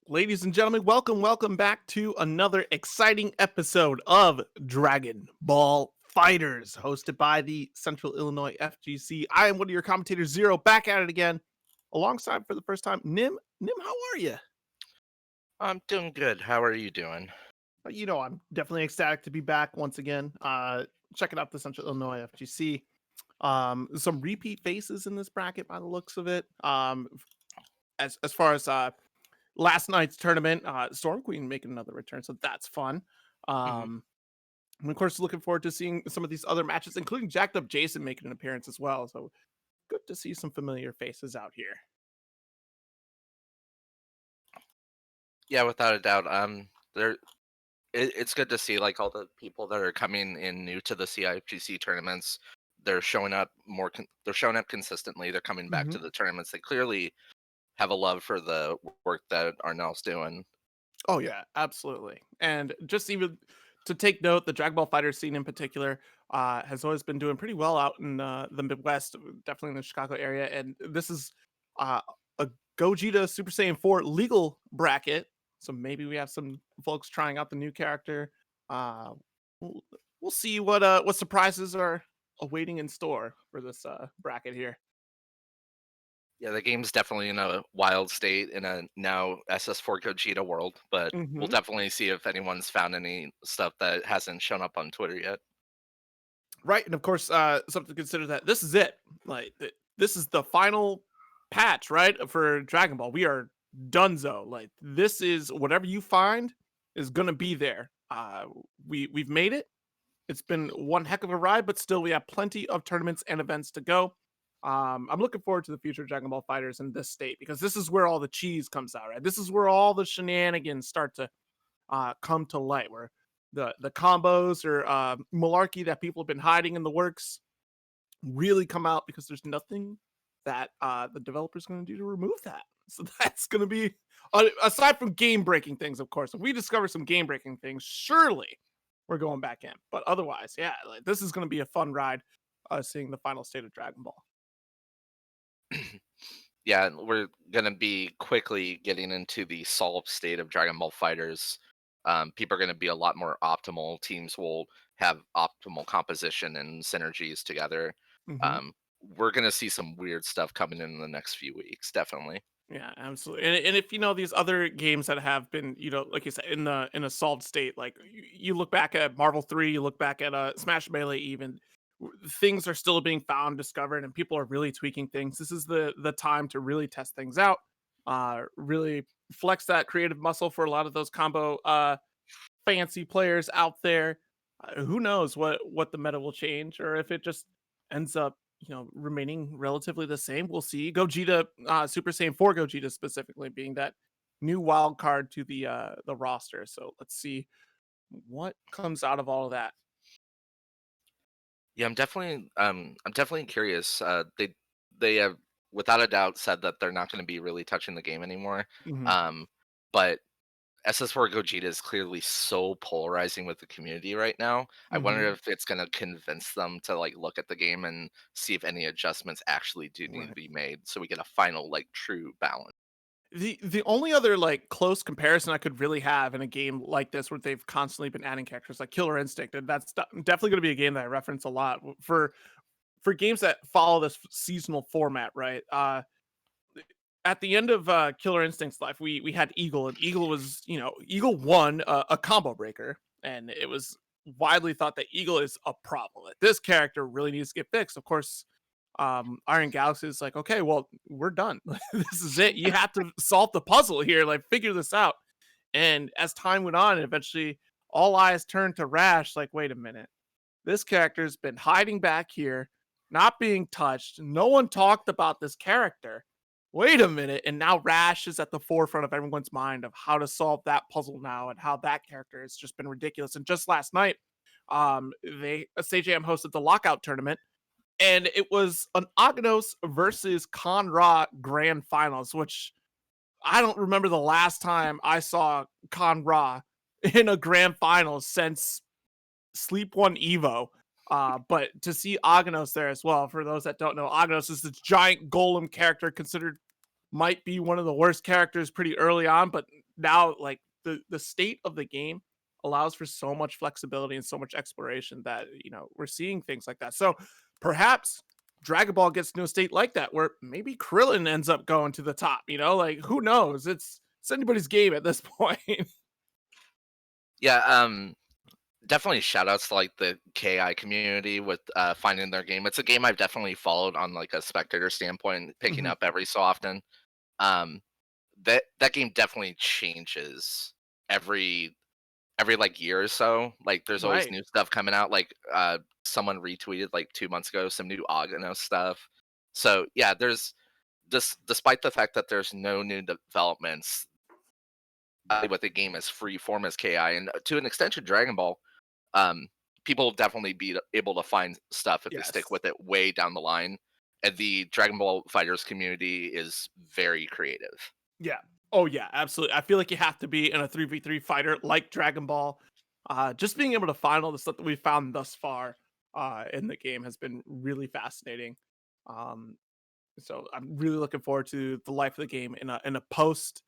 Ladies and gentlemen, welcome back to another exciting episode of Dragon Ball FighterZ, hosted by the Central Illinois FGC. I am one of your commentators, Zero, back at it again, alongside for the first time, Nym. Nym, how are you? I'm doing good. How are you doing? I'm definitely ecstatic to be back once again. Checking out the Central Illinois FGC. Some repeat faces in this bracket by the looks of it. As far as last night's tournament, Storm Queen making another return, so that's fun. Mhm. Um, and of course, looking forward to seeing some of these other matches, including Jacked Up Jason making an appearance as well. So good to see some familiar faces out here. Yeah, without a doubt. There it's good to see like all the people that are coming in new to the CIFGC tournaments. They're showing up consistently. They're coming back hmm to the tournaments. They clearly have a love for the work that Arnell's doing. Oh yeah, absolutely. And just even to take note, the Dragon Ball Fighter scene in particular has always been doing pretty well out in the Midwest, definitely in the Chicago area. And this is uh, a Gogeta Super Saiyan 4 legal bracket, so maybe we have some folks trying out the new character. Uh, we'll, we'll see what surprises are awaiting in store for this bracket here. Yeah, the game's definitely in a wild state in a now SS4 Gogeta world, but we'll hmm definitely see if anyone's found any stuff that hasn't shown up on Twitter yet. Right, and of course, something to consider that this is it. This is the final patch, right, for Dragon Ball. We are donezo. Like this is whatever you find is gonna be there. We've made it. It's been one heck of a ride, but still we have plenty of tournaments and events to go. I'm looking forward to the future of Dragon Ball Fighters in this state because this is where all the cheese comes out, right? This is where all the shenanigans start to come to light, where the combos or malarkey that people have been hiding in the works really come out because there's nothing that the developer's going to do to remove that. So that's going to be aside from game breaking things, of course. If we discover some game breaking things, surely we're going back in. But otherwise, yeah, like this is going to be a fun ride. Seeing the final state of Dragon Ball. Yeah, and we're gonna be quickly getting into the solved state of Dragon Ball Fighters. People are gonna be a lot more optimal. Teams will have optimal composition and synergies together. hmm Um, we're gonna see some weird stuff coming in the next few weeks, definitely. Yeah, absolutely. And if you know these other games that have been, like you said, in a solved state, like you look back at Marvel 3, you look back at Smash Melee, even things are still being found, discovered, and people are really tweaking things. This is the time to really test things out, really flex that creative muscle for a lot of those combo fancy players out there. Who knows what the meta will change, or if it just ends up remaining relatively the same. We'll see. Gogeta, Super Saiyan 4 Gogeta specifically being that new wild card to the roster. So let's see what comes out of all of that. Yeah, I'm definitely curious. They have without a doubt said that they're not going to be really touching the game anymore. hmm Um, but SS4 Gogeta is clearly so polarizing with the community right now. I wonder hmm if it's gonna convince them to like look at the game and see if any adjustments actually do need to Right. be made so we get a final like true balance. The only other like close comparison I could really have in a game like this where they've constantly been adding characters like Killer Instinct, and that's definitely going to be a game that I reference a lot for games that follow this seasonal format, right? At the end of Killer Instinct's life, we had Eagle, and Eagle was Eagle won a combo breaker, and it was widely thought that Eagle is a problem. That this character really needs to get fixed. Of course, Iron Galaxy is like, okay, well, we're done. This is it. You have to solve the puzzle here, like figure this out. And as time went on, and eventually all eyes turned to Rash, like, wait a minute, this character's been hiding back here, not being touched. No one talked about this character. Wait a minute. And now Rash is at the forefront of everyone's mind of how to solve that puzzle now and how that character has just been ridiculous. And just last night, SageM hosted the lockout tournament, and it was an Agnos versus Con Ra grand finals, which I don't remember the last time I saw Con Ra in a grand final since Sleep One Evo. But to see Agnos there as well, for those that don't know, Agnos is this giant golem character considered might be one of the worst characters pretty early on, but now like the state of the game allows for so much flexibility and so much exploration that we're seeing things like that. So perhaps Dragon Ball gets to a state like that where maybe Krillin ends up going to the top, like who knows? It's anybody's game at this point. Yeah, definitely shout outs to like the KI community with finding their game. It's a game I've definitely followed on like a spectator standpoint, picking Mhm. up every so often. Um, that game definitely changes every like year or so. Like there's always Right. new stuff coming out. Like someone retweeted like 2 months ago some new Agano stuff. So yeah, there's this despite the fact that there's no new developments, with the game as free form as KI and to an extension Dragon Ball, um, people will definitely be able to find stuff if they stick Yes. with it way down the line. And the Dragon Ball Fighters community is very creative. Yeah. Oh yeah, absolutely. I feel like you have to be in a 3v3 fighter like Dragon Ball. Just being able to find all the stuff that we've found thus far in the game has been really fascinating. Um, so I'm really looking forward to the life of the game in a post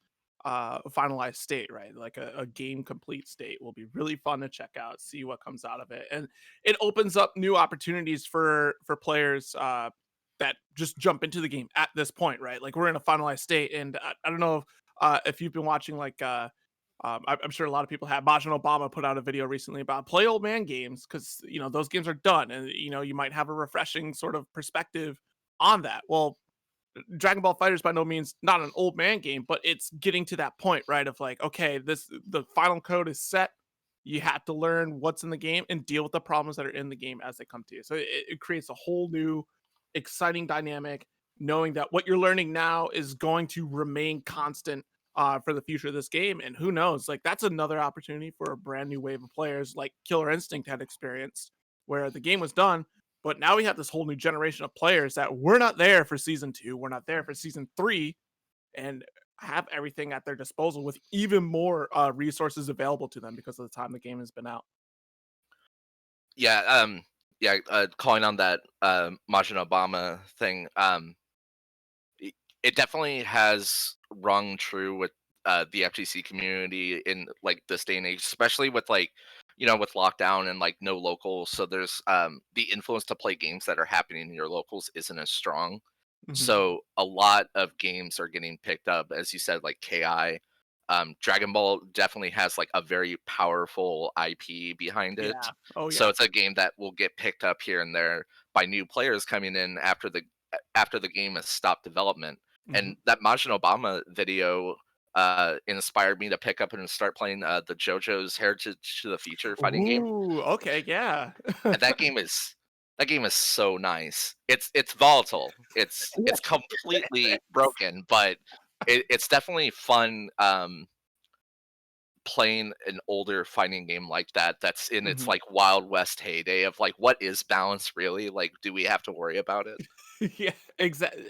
finalized state, right? Like a game complete state will be really fun to check out, see what comes out of it, and it opens up new opportunities for players that just jump into the game at this point, right? Like we're in a finalized state, and I don't know if you've been watching like. I'm sure a lot of people have. Majin Obama put out a video recently about play old man games because those games are done, and you might have a refreshing sort of perspective on that. Well, Dragon Ball FighterZ by no means not an old man game, but it's getting to that point, right? Of like, okay, the final code is set. You have to learn what's in the game and deal with the problems that are in the game as they come to you. So it creates a whole new exciting dynamic, knowing that what you're learning now is going to remain constant for the future of this game. And who knows, like that's another opportunity for a brand new wave of players like Killer Instinct had experienced, where the game was done, but now we have this whole new generation of players that were not there for season 2, we're not there for season 3, and have everything at their disposal with even more resources available to them because of the time the game has been out. Yeah, yeah. Calling on that Majin Obama thing, it definitely has rung true with the FGC community in like this day and age, especially with like with lockdown and like no locals. So there's the influence to play games that are happening in your locals isn't as strong. Mhm. So a lot of games are getting picked up, as you said, like KI. Dragon Ball definitely has like a very powerful IP behind it. Yeah. Oh, So yeah. it's a game that will get picked up here and there by new players coming in after the game has stopped development. Mhm. And that Majin Obama video inspired me to pick up and start playing the JoJo's Heritage to the Future fighting game. Ooh, okay, yeah. And that game is so nice. It's volatile. It's completely broken, but it's definitely fun playing an older fighting game like that that's in its Mhm. like Wild West heyday of like what is balance really? Like do we have to worry about it? Yeah, exactly.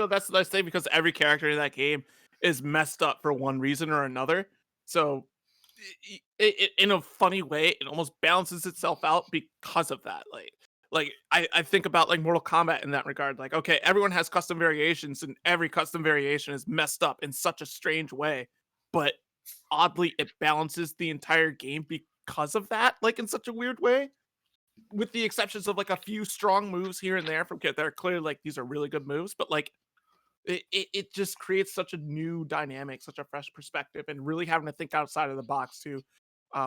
That's the nice thing because every character in that game is messed up for one reason or another. So, in a funny way, it almost balances itself out because of that. Like I think about like Mortal Kombat in that regard. Like, okay, everyone has custom variations, and every custom variation is messed up in such a strange way, but oddly, it balances the entire game because of that. Like in such a weird way, with the exceptions of like a few strong moves here and there from Kit that are clearly like these are really good moves, but like it just creates such a new dynamic, such a fresh perspective, and really having to think outside of the box to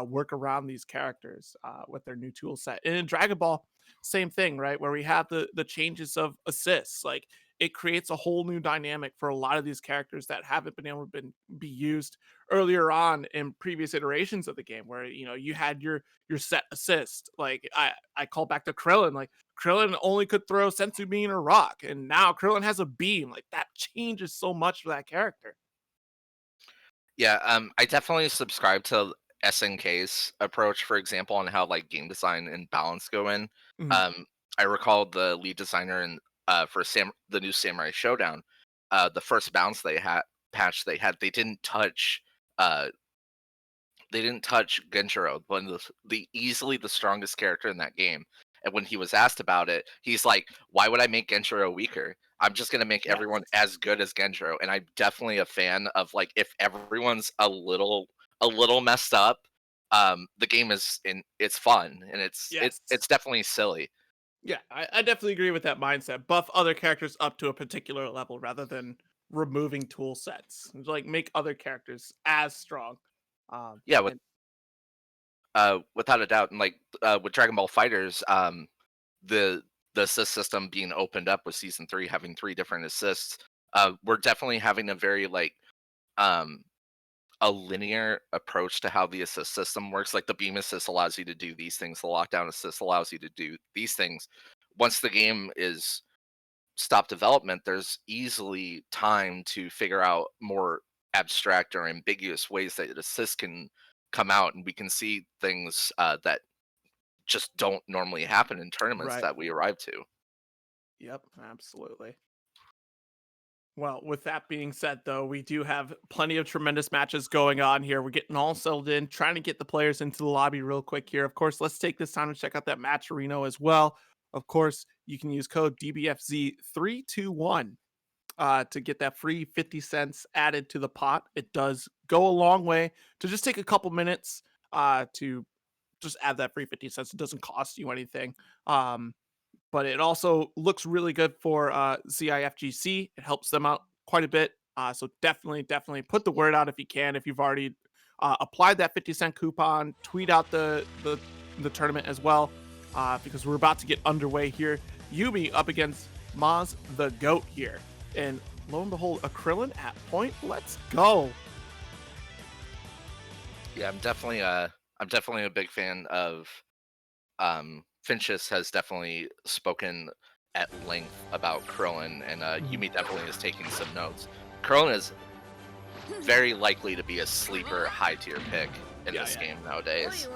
work around these characters with their new tool set. And in Dragon Ball, same thing, right? Where we have the changes of assists, like it creates a whole new dynamic for a lot of these characters that haven't been able to be used earlier on in previous iterations of the game, where you had your set assist. Like I call back to Krillin, like Krillin only could throw sensu bean or rock, and now Krillin has a beam. Like that changes so much for that character. Yeah, I definitely subscribe to SNK's approach, for example, on how like game design and balance go in. Mhm. Um, I recall the lead designer and for the new Samurai Showdown, the first bounce they had patch they uh didn't touch Genjiro, one of the easily the strongest character in that game, And when he was asked about it, he's like, "Why would I make Genjiro weaker? I'm just gonna make everyone as good as Genjiro." And I'm definitely a fan of like if everyone's a little messed up, the game it's fun and Yes. it's definitely silly. Yeah, I definitely agree with that mindset. Buff other characters up to a particular level rather than removing tool sets. Like make other characters as strong. Yeah, And without a doubt, and like with Dragon Ball Fighters, the the assist system being opened up with season 3 having 3 different assists, we're definitely having a very like um a linear approach to how the assist system works. Like the beam assist allows you to do these things, the lockdown assist allows you to do these things. Once the game is stopped development, there's easily time to figure out more abstract or ambiguous ways that assist can come out, and we can see things that just don't normally happen in tournaments right. that we arrive to. Yep, absolutely. Well, with that being said, though, we do have plenty of tremendous matches going on here. We're getting all settled in, trying to get the players into the lobby real quick here. Of course, let's take this time to check out that match Reno as well. Of course, you can use code DBFZ321 to get that free 50 cents added to the pot. It does go a long way to just take a couple minutes to just add that free 50 cents. It doesn't cost you anything. But it also looks really good for CIFGC. It helps them out quite a bit. So definitely put the word out if you can. If you've already applied that 50-cent coupon, tweet out the tournament as well, because we're about to get underway here. Yumi up against Maz the Goat here. And lo and behold, Acrylon at point. Let's go. Yeah, I'm definitely a big fan of Finchus has definitely spoken at length about Krillin, and Yumi definitely is taking some notes. Krillin is very likely to be a sleeper high tier pick in this game nowadays.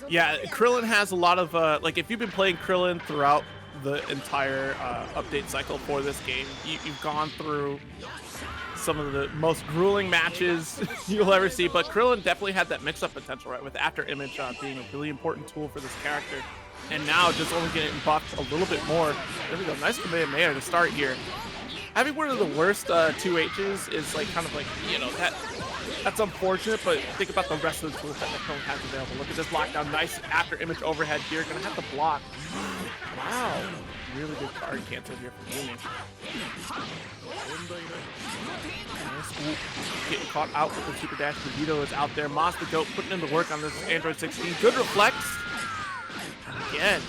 Yeah, Krillin has a lot of like if you've been playing Krillin throughout the entire update cycle for this game, you've gone through some of the most grueling matches you'll ever see, but Krillin definitely had that mix-up potential, right, with After Image being a really important tool for this character, and now just only getting buffed a little bit more. There we go, nice Kamehameha to start here. Having one of the worst 2Hs is like kind of like, you know, that's unfortunate, but think about the rest of the tools that Krillin has available. Look at this lockdown, nice After Image overhead here, gonna have to block. Wow, really good card cancel here from Yumi. Getting caught out with the super dash. Vegito is out there. Maz the Goat putting in the work on this Android 16. Good reflex. Again.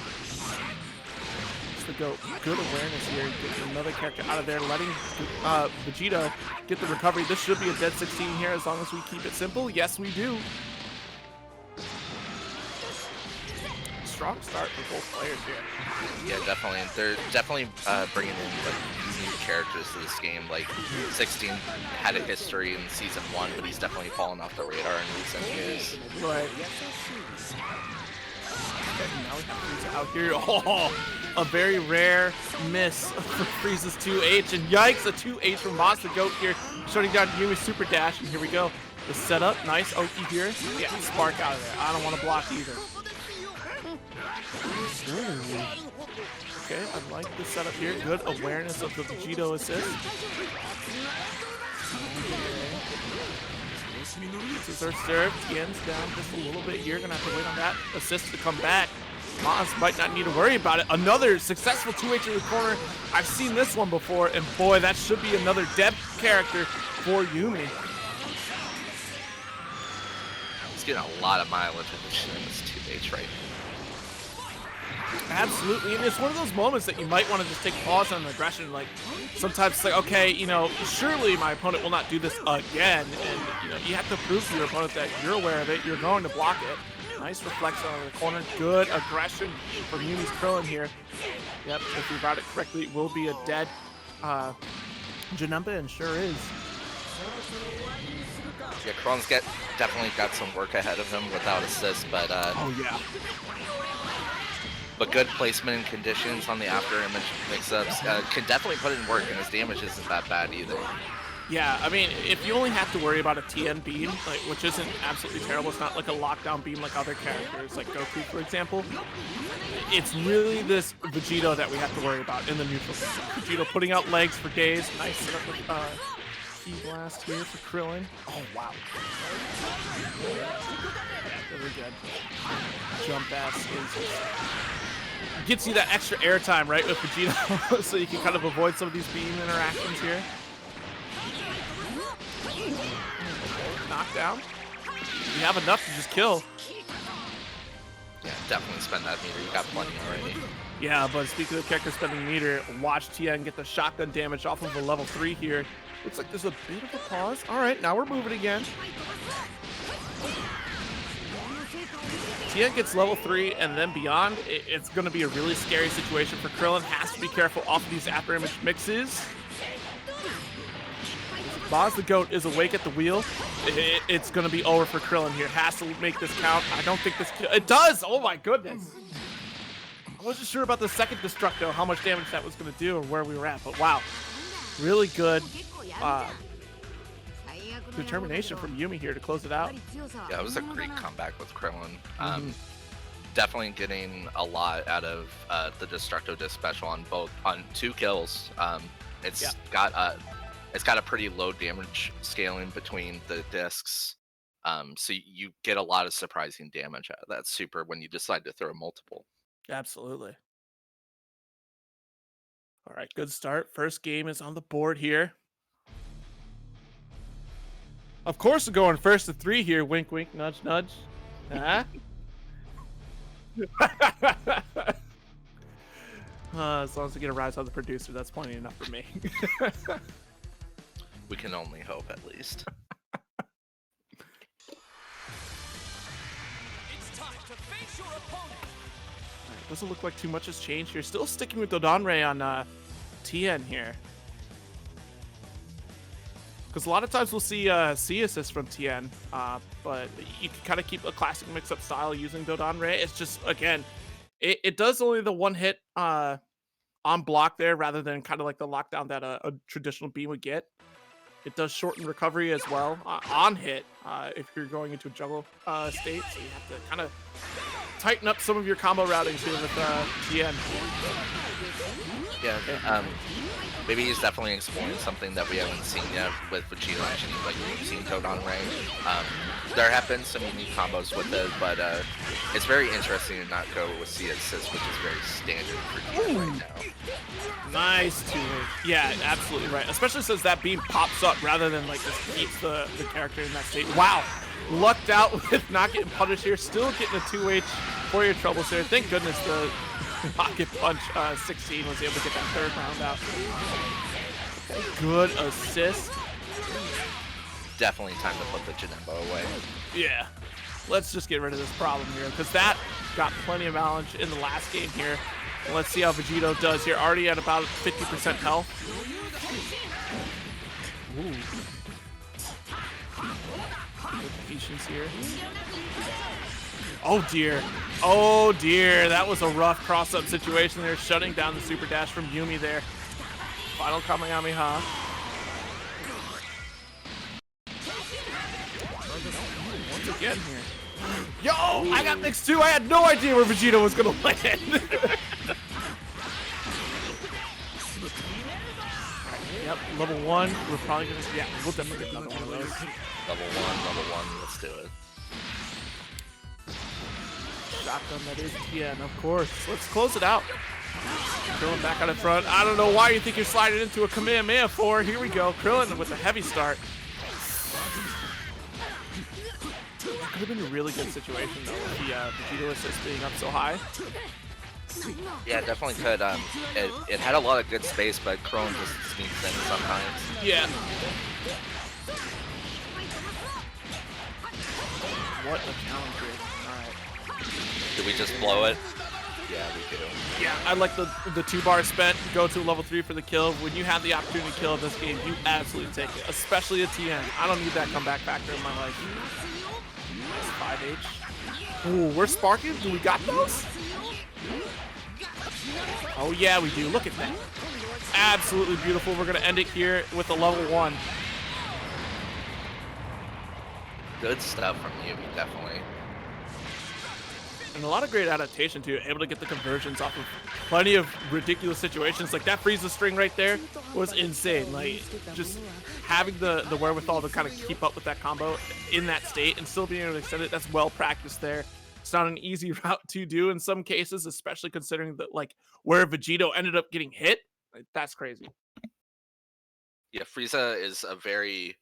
Maz the Goat. Good awareness here. Getting another character out of there. Letting Vegito get the recovery. This should be a dead 16 here as long as we keep it simple. Yes, we do. Strong start for both players here. Yeah, definitely. They're definitely bringing in like unique characters to this game. Like 16 had a history in season 1, but he's definitely fallen off the radar in recent years. Right. Okay, now we have Frieza out here. Oh, a very rare miss for Frieza's 2H, and yikes, a 2H from Maz the Goat here, shutting down Yumi's super dash, and here we go. The setup, nice Oki here. Yeah, spark out of there. I don't want to block either. Ooh. Okay, I like the setup here. Good awareness of the Vegito assist. Scissor serve. Tien's down just a little bit here. Gonna have to wait on that assist to come back. Maz might not need to worry about it. Another successful 2H in the corner. I've seen this one before, and boy, that should be another depth character for Yumi. He's getting a lot of mileage in this 2H right now. Absolutely, and it's one of those moments that you might want to just take pause on the aggression. Like sometimes it's like, okay, you know, surely my opponent will not do this again, and you know, you have to prove to your opponent that you're aware of it, you're going to block it. Nice reflection on the corner, good aggression from Yumi's Krillin here. Yep, if we route it correctly, it will be a dead Janemba, and sure is. Yeah, Kron's definitely got some work ahead of him without assist, but oh yeah. But good placement and conditions on the after image mix-ups can definitely put it in work, and his damage isn't that bad either. Yeah, I mean, if you only have to worry about a TN beam, like, which isn't absolutely terrible, it's not like a lockdown beam like other characters, like Goku, for example. It's really this Vegito that we have to worry about in the neutral zone. Vegito putting out legs for days. Nice setup with Key Blast here for Krillin. Oh, wow. Yeah, really good. Jump ass is just... Gets you that extra airtime, right, with Vegito, so you can kind of avoid some of these beam interactions here. Knockdown. You have enough to just kill. Yeah, definitely spend that meter. You got plenty already. Yeah, but speaking of character spending meter, watch TN get the shotgun damage off of a level 3 here. Looks like there's a bit of a pause. All right, now we're moving again. TN gets level 3 and then beyond. It's going to be a really scary situation for Krillin. Has to be careful off of these after image mixes. Boz the Goat is awake at the wheel. It's going to be over for Krillin here. Has to make this count. I don't think this... It does! Oh my goodness! I wasn't sure about the second Destructo, how much damage that was going to do or where we were at, but wow. Really good determination from Yumi here to close it out. Yeah, it was a great comeback with Krillin. Definitely getting a lot out of the Destructo disc special on 2 kills. It's got a pretty low damage scaling between the discs, so you get a lot of surprising damage out of that super when you decide to throw multiple. Absolutely. All right, good start. First game is on the board here. Of course, we're going first to 3 here. Wink, wink, nudge, nudge. Huh? As long as we get a rise on the producer, that's plenty enough for me. We can only hope, at least. It's time to face your opponent. Right, doesn't look like too much has changed here. Still sticking with Dodonray on TN here. Because a lot of times we'll see C assist from TN, but you can kind of keep a classic mix-up style using Dodonray. It's just, again, it does only the 1 hit on block there rather than kind of like the lockdown that a traditional beam would get. It does shorten recovery as well on hit if you're going into a juggle state, so you have to kind of tighten up some of your combo routings here with TN. Yeah, maybe he's definitely exploring something that we haven't seen yet with Vegeta actually, like we've seen Dodonray. There have been some unique combos with it, but it's very interesting to not go with C assist, which is very standard for TN right now. Nice 2-hit. Yeah, absolutely right. Especially since that beam pops up rather than like just keeps the character in that state. Wow, lucked out with not getting punished here. Still getting a 2H for your troubles there. Thank goodness the Pocket Punch 16 was able to get that 3rd round out. Good assist. Definitely time to put the Janemba away. Yeah. Let's just get rid of this problem here because that got plenty of avalanche in the last game here. Let's see how Vegito does here. Already at about 50% health. Ooh. Good patience here. Oh dear. Oh dear. That was a rough cross-up situation there. Shutting down the super dash from Yumi there. Final Kamehameha. Once again here. Yo, I got mixed too. I had no idea where Vegeta was going to land. Yep, level 1. We're probably going to... Yeah, we'll definitely get another one of those. Level 1, let's do it. Shotgun, that is TN, of course. Let's close it out. Krillin back out in front. I don't know why you think you're sliding into a Kamehameha 4. Here we go. Krillin with a heavy start. Could have been a really good situation, though, with the Vegito assist being up so high. Yeah, it definitely could. It had a lot of good space, but Krillin just sneaks in sometimes. Yeah. What a challenge here. Alright. Do we just blow it? Yeah, we do. Yeah, I like the 2 bars spent, go to level 3 for the kill. When you have the opportunity to kill in this game, you absolutely take it, especially a TN. I don't need that comeback factor in my life. That's 5H. Ooh, we're sparking? Do we got those? Oh yeah, we do. Look at that. Absolutely beautiful. We're going to end it here with a level 1. good stuff from Yumi, definitely. And a lot of great adaptation too, able to get the conversions off of plenty of ridiculous situations. Like that Frieza string right there was insane. Like just having the wherewithal to kind of keep up with that combo in that state and still being able to extend it, that's well practiced there. It's not an easy route to do in some cases, especially considering that like where Vegito ended up getting hit. Like, that's crazy. Yeah, Frieza is a very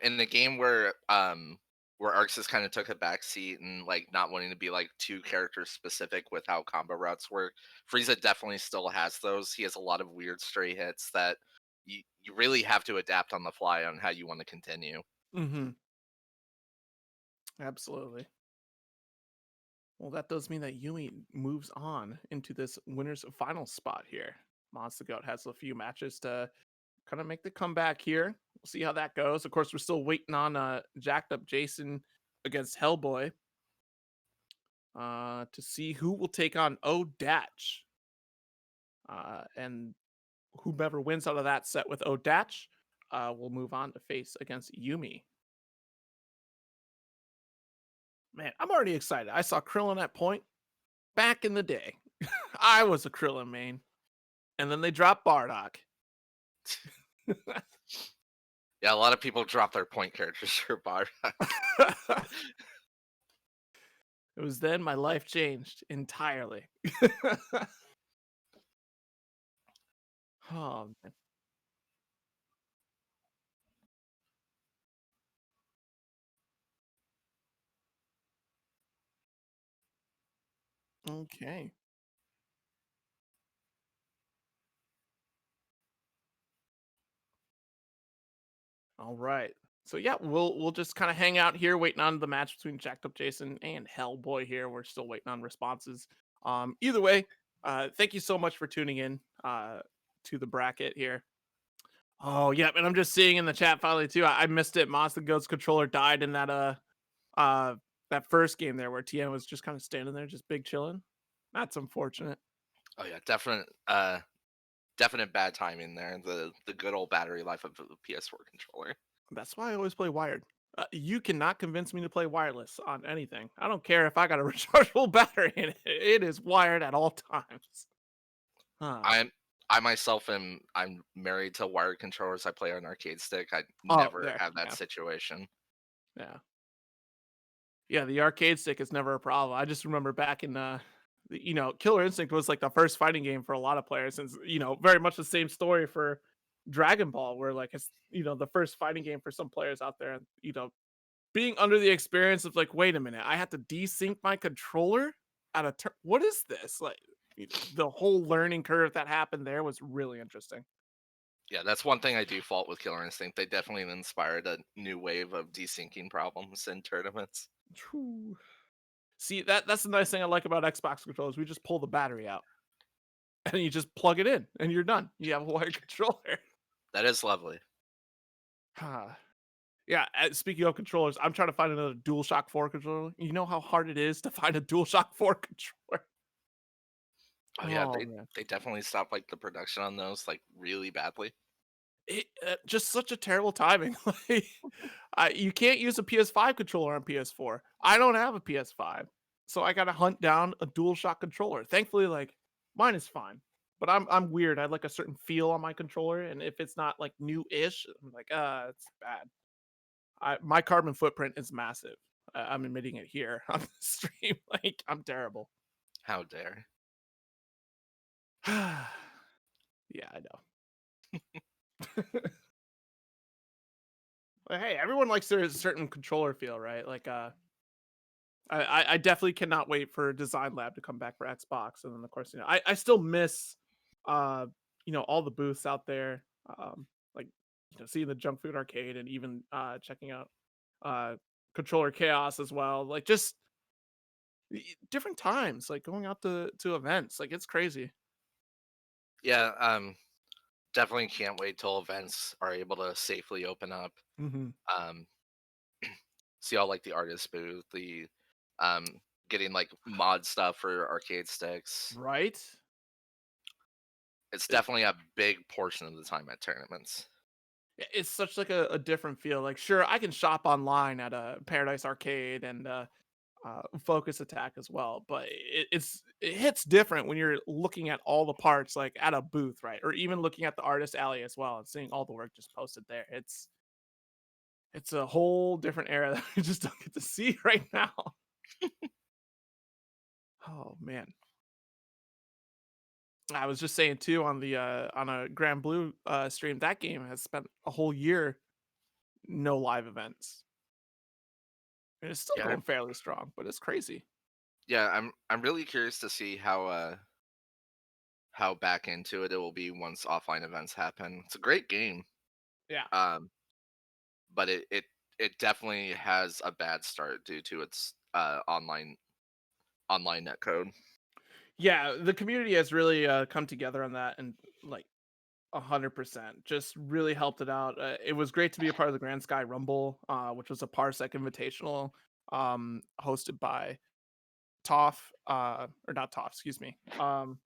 in the game where Arxis kind of took a back seat and like not wanting to be like too character specific with how combo routes work. Frieza definitely still has those. He has a lot of weird stray hits that you really have to adapt on the fly on how you want to continue. Mm-hmm. Absolutely. Well, that does mean that Yumi moves on into this winner's final spot here. Monster Goat has a few matches to kind of make the comeback here. We'll see how that goes. Of course, we're still waiting on Jacked Up Jason against Hellboy to see who will take on O'Datch. And whomever wins out of that set with O'Datch will move on to face against Yumi. Man, I'm already excited. I saw Krillin at point back in the day. I was a Krillin main. And then they dropped Bardock. Yeah, a lot of people drop their point characters for Bardock. It was then my life changed entirely. Oh, man. Okay. All right. So yeah, we'll just kind of hang out here waiting on the match between Jacked Up Jason and Hellboy here. We're still waiting on responses. Either way, thank you so much for tuning in to the bracket here. Oh yeah, and I'm just seeing in the chat finally too. I missed it. Monster Goat's controller died in uh that first game there where Tien was just kind of standing there, just big chilling. That's unfortunate. Oh yeah, definite bad timing there. The good old battery life of the PS4 controller. That's why I always play wired. You cannot convince me to play wireless on anything. I don't care if I got a rechargeable battery in it. It is wired at all times. Huh. I myself I'm married to wired controllers. I play on arcade stick. I Oh, never there. have that Yeah. situation. Yeah. Yeah, the arcade stick is never a problem. I just remember back in Killer Instinct was like the first fighting game for a lot of players, since very much the same story for Dragon Ball, where like it's the first fighting game for some players out there, being under the experience of like, wait a minute, I have to desync my controller at a turn. What is this? Like the whole learning curve that happened there was really interesting. Yeah, that's one thing I do fault with Killer Instinct. They definitely inspired a new wave of desyncing problems in tournaments. True. See, that's the nice thing I like about Xbox controllers. We just pull the battery out and you just plug it in and you're done. You have a wired controller. That is lovely. Yeah, speaking of controllers, I'm trying to find another DualShock 4 controller. You know how hard it is to find a DualShock 4 controller? Oh yeah, Man. they definitely stopped like the production on those like really badly. Just such a terrible timing. Like, you can't use a PS5 controller on PS4. I don't have a PS5, so I gotta hunt down a DualShock controller. Thankfully, like mine is fine, but I'm weird. I have like a certain feel on my controller, and if it's not like new-ish, I'm like, it's bad. My carbon footprint is massive. I'm admitting it here on the stream. Like I'm terrible. How dare. Yeah, I know. But hey, everyone likes their certain controller feel, right? Like I definitely cannot wait for Design Lab to come back for Xbox. And then of course, I still miss all the booths out there. Like seeing the junk food arcade and even checking out controller chaos as well. Like just different times, like going out to events. Like it's crazy. Yeah, definitely can't wait till events are able to safely open up. Mm-hmm. Um, see all like the artist booth, the getting like mod stuff for arcade sticks. Right? It's definitely a big portion of the time at tournaments. It's such like a different feel. Like, sure, I can shop online at a Paradise Arcade and Focus Attack as well, but it hits different when you're looking at all the parts like at a booth, right? Or even looking at the artist alley as well and seeing all the work just posted there. It's a whole different era that we just don't get to see right now. Oh man. I was just saying too on a Grand Blue stream, that game has spent a whole year no live events. And it's still Yeah, going fairly strong, but it's crazy. yeah. I'm really curious to see how back into it will be once offline events happen. It's a great game, Yeah. um, but it definitely has a bad start due to its online netcode. Yeah, the community has really come together on that and like 100% just really helped it out. It was great to be a part of the Grand Sky Rumble, which was a Parsec Invitational hosted by Toph, or not Toph, excuse me. No,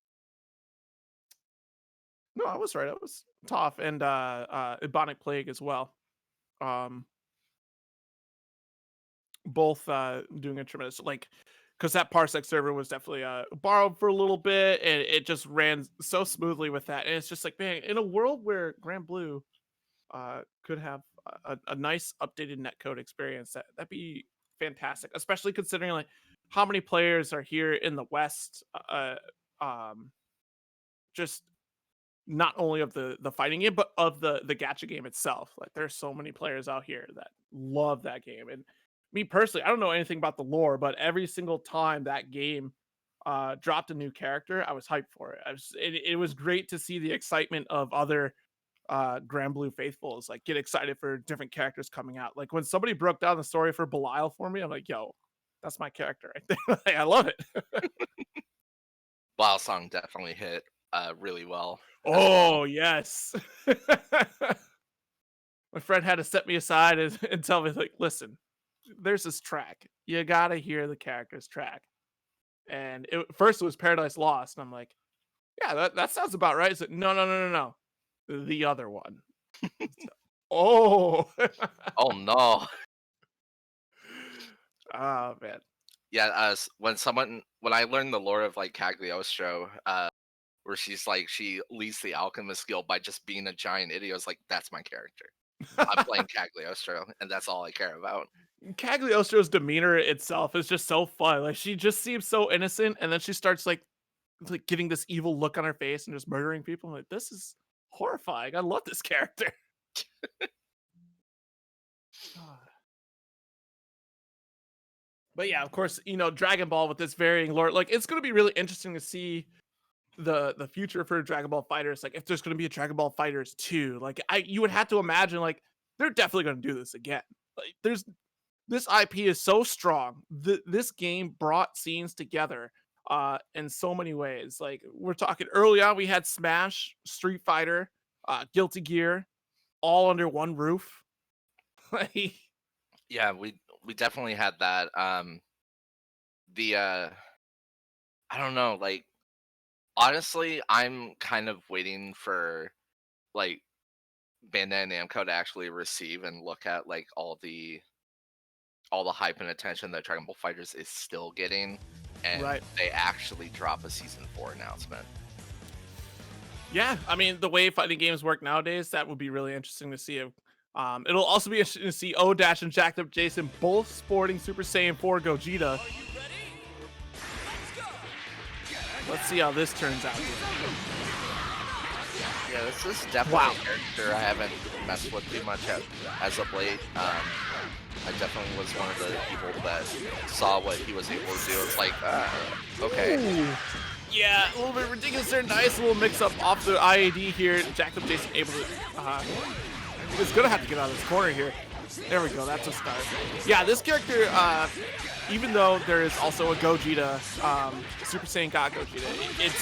I was right. It was Toph and Ebonic Plague as well. Um, both doing a tremendous like because that Parsec server was definitely borrowed for a little bit and it just ran so smoothly with that. And it's just like, man, in a world where Grand Blue could have a nice updated netcode experience, that'd be fantastic, especially considering like how many players are here in the West, just not only of the fighting game, but of the gacha game itself. Like there's so many players out here that love that game. And me personally, I don't know anything about the lore, but every single time that game dropped a new character, I was hyped for it. It was great to see the excitement of other Grand Blue faithfuls like get excited for different characters coming out. Like when somebody broke down the story for Belial for me, I'm like, yo, that's my character right there. Like, I love it. Wild Song definitely hit really well. Oh yes. My friend had to set me aside and tell me like, listen, there's this track. You gotta hear the character's track. And first it was Paradise Lost, and I'm like, yeah, that sounds about right. It's like, no. The other one. Oh. Oh no. Oh man. Yeah, when I learned the lore of like Cagliostro, where she's like she leads the alchemist guild by just being a giant idiot, I was like, that's my character. I'm playing Cagliostro, and that's all I care about. Cagliostro's demeanor itself is just so fun. Like she just seems so innocent, and then she starts like getting this evil look on her face and just murdering people. I'm like, this is horrifying. I love this character. But yeah, of course, Dragon Ball with this varying lore, like it's gonna be really interesting to see the future for Dragon Ball FighterZ. Like if there's gonna be a Dragon Ball FighterZ 2, like you would have to imagine like they're definitely gonna do this again. Like this IP is so strong. This game brought scenes together in so many ways. Like we're talking early on, we had Smash, Street Fighter, Guilty Gear, all under one roof. Like, Yeah, we definitely had that. I don't know, like honestly, I'm kind of waiting for like Bandai Namco to actually receive and look at like all the hype and attention that Dragon Ball FighterZ is still getting, and right. they actually drop a season 4 announcement. Yeah, I mean the way fighting games work nowadays, that would be really interesting to see. It'll also be interesting to see O-Dash and Jacked Up Jason both sporting Super Saiyan 4 Gogeta. Are you ready? Let's go! Let's see how this turns out. Yeah, this is definitely a character I haven't messed with too much as of late. I definitely was one of the people that saw what he was able to do. It's like, okay. Ooh. Yeah, a little bit ridiculous there. Nice little mix-up off the IAD here. Jacked Up Jason able to... he's going to have to get out of this corner here. There we go. That's a start. Yeah, this character, even though there is also a Gogeta, Super Saiyan God Gogeta,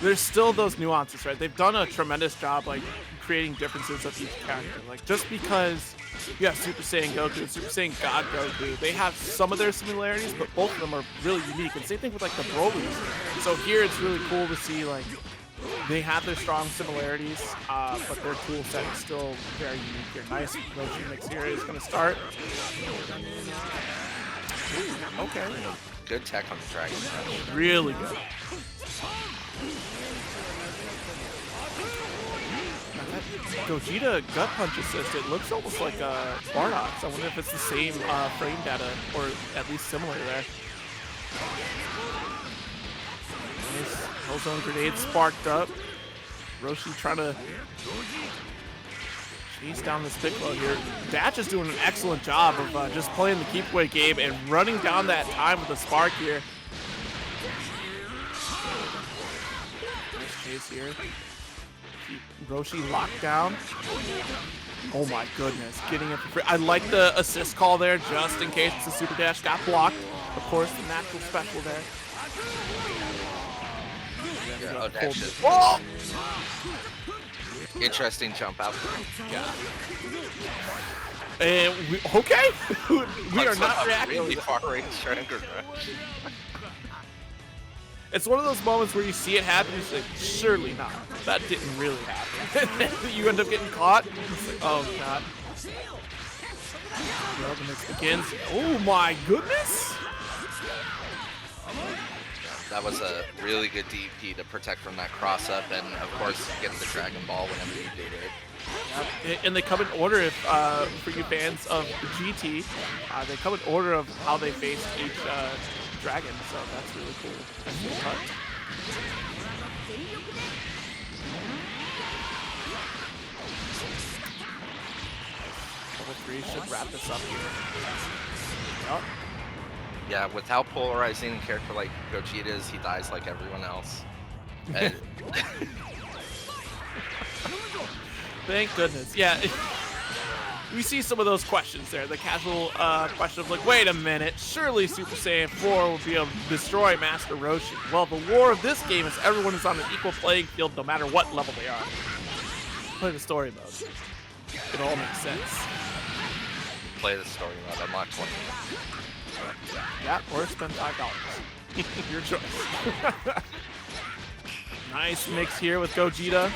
there's still those nuances, right? They've done a tremendous job, like, creating differences of each character. Like, just because you have Super Saiyan Goku and Super Saiyan God Goku, they have some of their similarities, but both of them are really unique. And same thing with, like, the Broly's. So here it's really cool to see, like, they have their strong similarities, but their tool set is still very unique here. Nice Roshi mix here is going to start. Ooh, okay. Good tech on the Dragon Rush. Really good. Now that Gogeta gut punch assist, it looks almost like Bardock's. I wonder if it's the same frame data, or at least similar there. Nice Hellzone grenade sparked up. Roshi trying to chase down this Piccolo here. Datch is doing an excellent job of just playing the keep away game and running down that time with the spark here. Nice chase here. Keep Roshi locked down. Oh my goodness, getting it for free. I like the assist call there just in case the super dash got blocked. Of course, the natural special there. Yeah, Oh! Interesting jump out. Yeah. And okay, we are not reacting. Really far range Dragon Rush. It's one of those moments where you see it happen, you're like, surely not. That didn't really happen. And then you end up getting caught. It's like, oh god. Well, the mix begins. Oh my goodness! That was a really good DP to protect from that cross up, and of course get the Dragon Ball whenever you do it. Yep. And they come in order if for you fans of GT, they come in order of how they face each dragon, so that's really cool. That's cool cut. Level 3 should wrap this up here. Yep. Yeah, with how polarizing a character like Gogeta is, he dies like everyone else. And Thank goodness. Yeah. We see some of those questions there. The casual question of like, wait a minute, surely Super Saiyan 4 will be able to destroy Master Roshi. Well, the lore of this game is everyone is on an equal playing field no matter what level they are. Play the story mode. It all makes sense. play the story mode. Unlock 20. Yeah, or spend $5. Your choice. Nice mix here with Gogeta.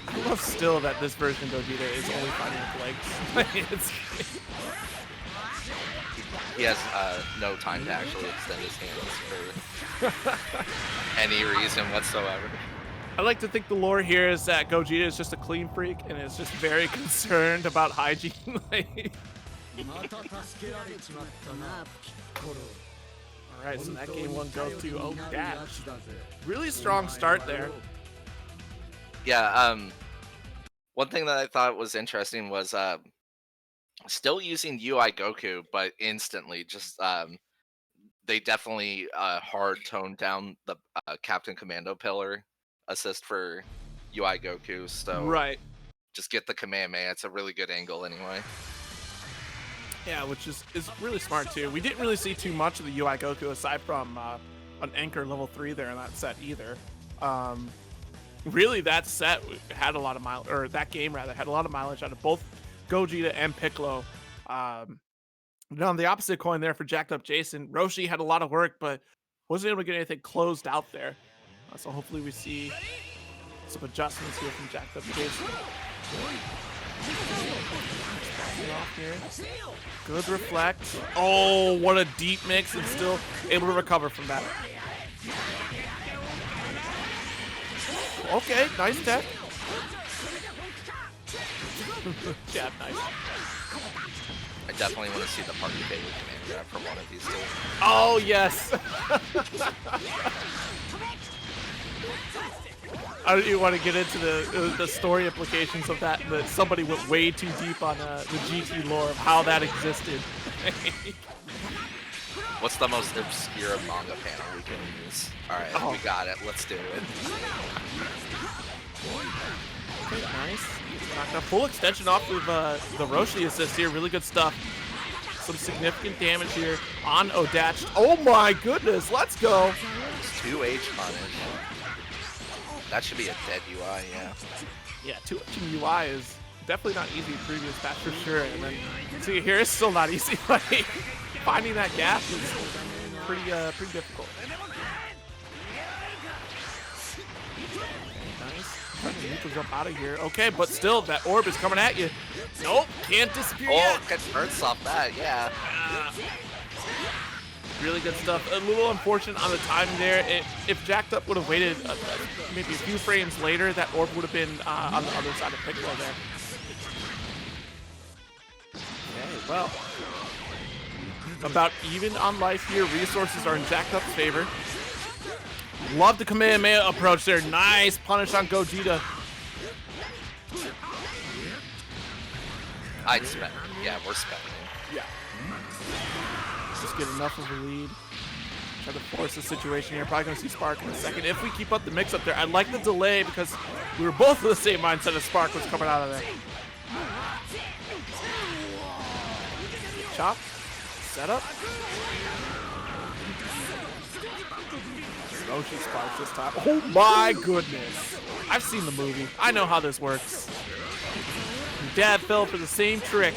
I love still that this version of Gogeta is only fighting with legs. He has no time to actually extend his hands for any reason whatsoever. I like to think the lore here is that Gogeta is just a clean freak and is just very concerned about hygiene. Alright, so that game one goes to Dash. Really strong start there. Yeah, one thing that I thought was interesting was still using UI Goku, but instantly just they definitely hard toned down the Captain Commando pillar assist for UI Goku. So right, just get the Kamehameha. It's a really good angle anyway. Yeah, which is really smart too. We didn't really see too much of the UI Goku aside from an Anchor level 3 there in that set either. Really, that set had a lot of mileage, or that game rather had a lot of mileage out of both Gogeta and Piccolo. On the opposite coin there for Jacked Up Jason, Roshi had a lot of work, but wasn't able to get anything closed out there. So hopefully we see some adjustments here from Jacked Up Jason. Off here. Good reflect. Oh, what a deep mix, and still able to recover from that. Okay, nice tech. Yeah, nice. I definitely want to see the party favorite command grab from one of these two. Oh, yes. I don't even want to get into the story implications of that somebody went way too deep on the GT lore of how that existed. What's the most obscure manga panel we can use? Alright, we got it. Let's do it. Okay, nice. Knocked a full extension off of the Roshi assist here. Really good stuff. Some significant damage here on Odach. Oh my goodness, let's go. 2H punish. That should be a dead UI, yeah. Yeah, 2H in UI is definitely not easy in previous patch for sure. And then see here, it's still not easy. Like, finding that gap is pretty difficult. Nice. Trying to neutral jump out of here. Okay, but still, that orb is coming at you. Nope, can't disappear yet. Oh, get bursts off that, yeah. Really good stuff. A little unfortunate on the timing there. If Jacked Up would have waited maybe a few frames later, that orb would have been on the other side of Piccolo there. Okay, well. About even on life here. Resources are in Jacked Up's favor. Love the Kamehameha approach there. Nice punish on Gogeta. I'd spend. Yeah, we're spending. Yeah. Just get enough of a lead. Try to force the situation here. Probably going to see Spark in a second. If we keep up the mix up there, I like the delay because we were both of the same mindset as Spark was coming out of there. Chop. Set up. Roshi Sparks this time. Oh my goodness. I've seen the movie. I know how this works. Your dad fell for the same trick.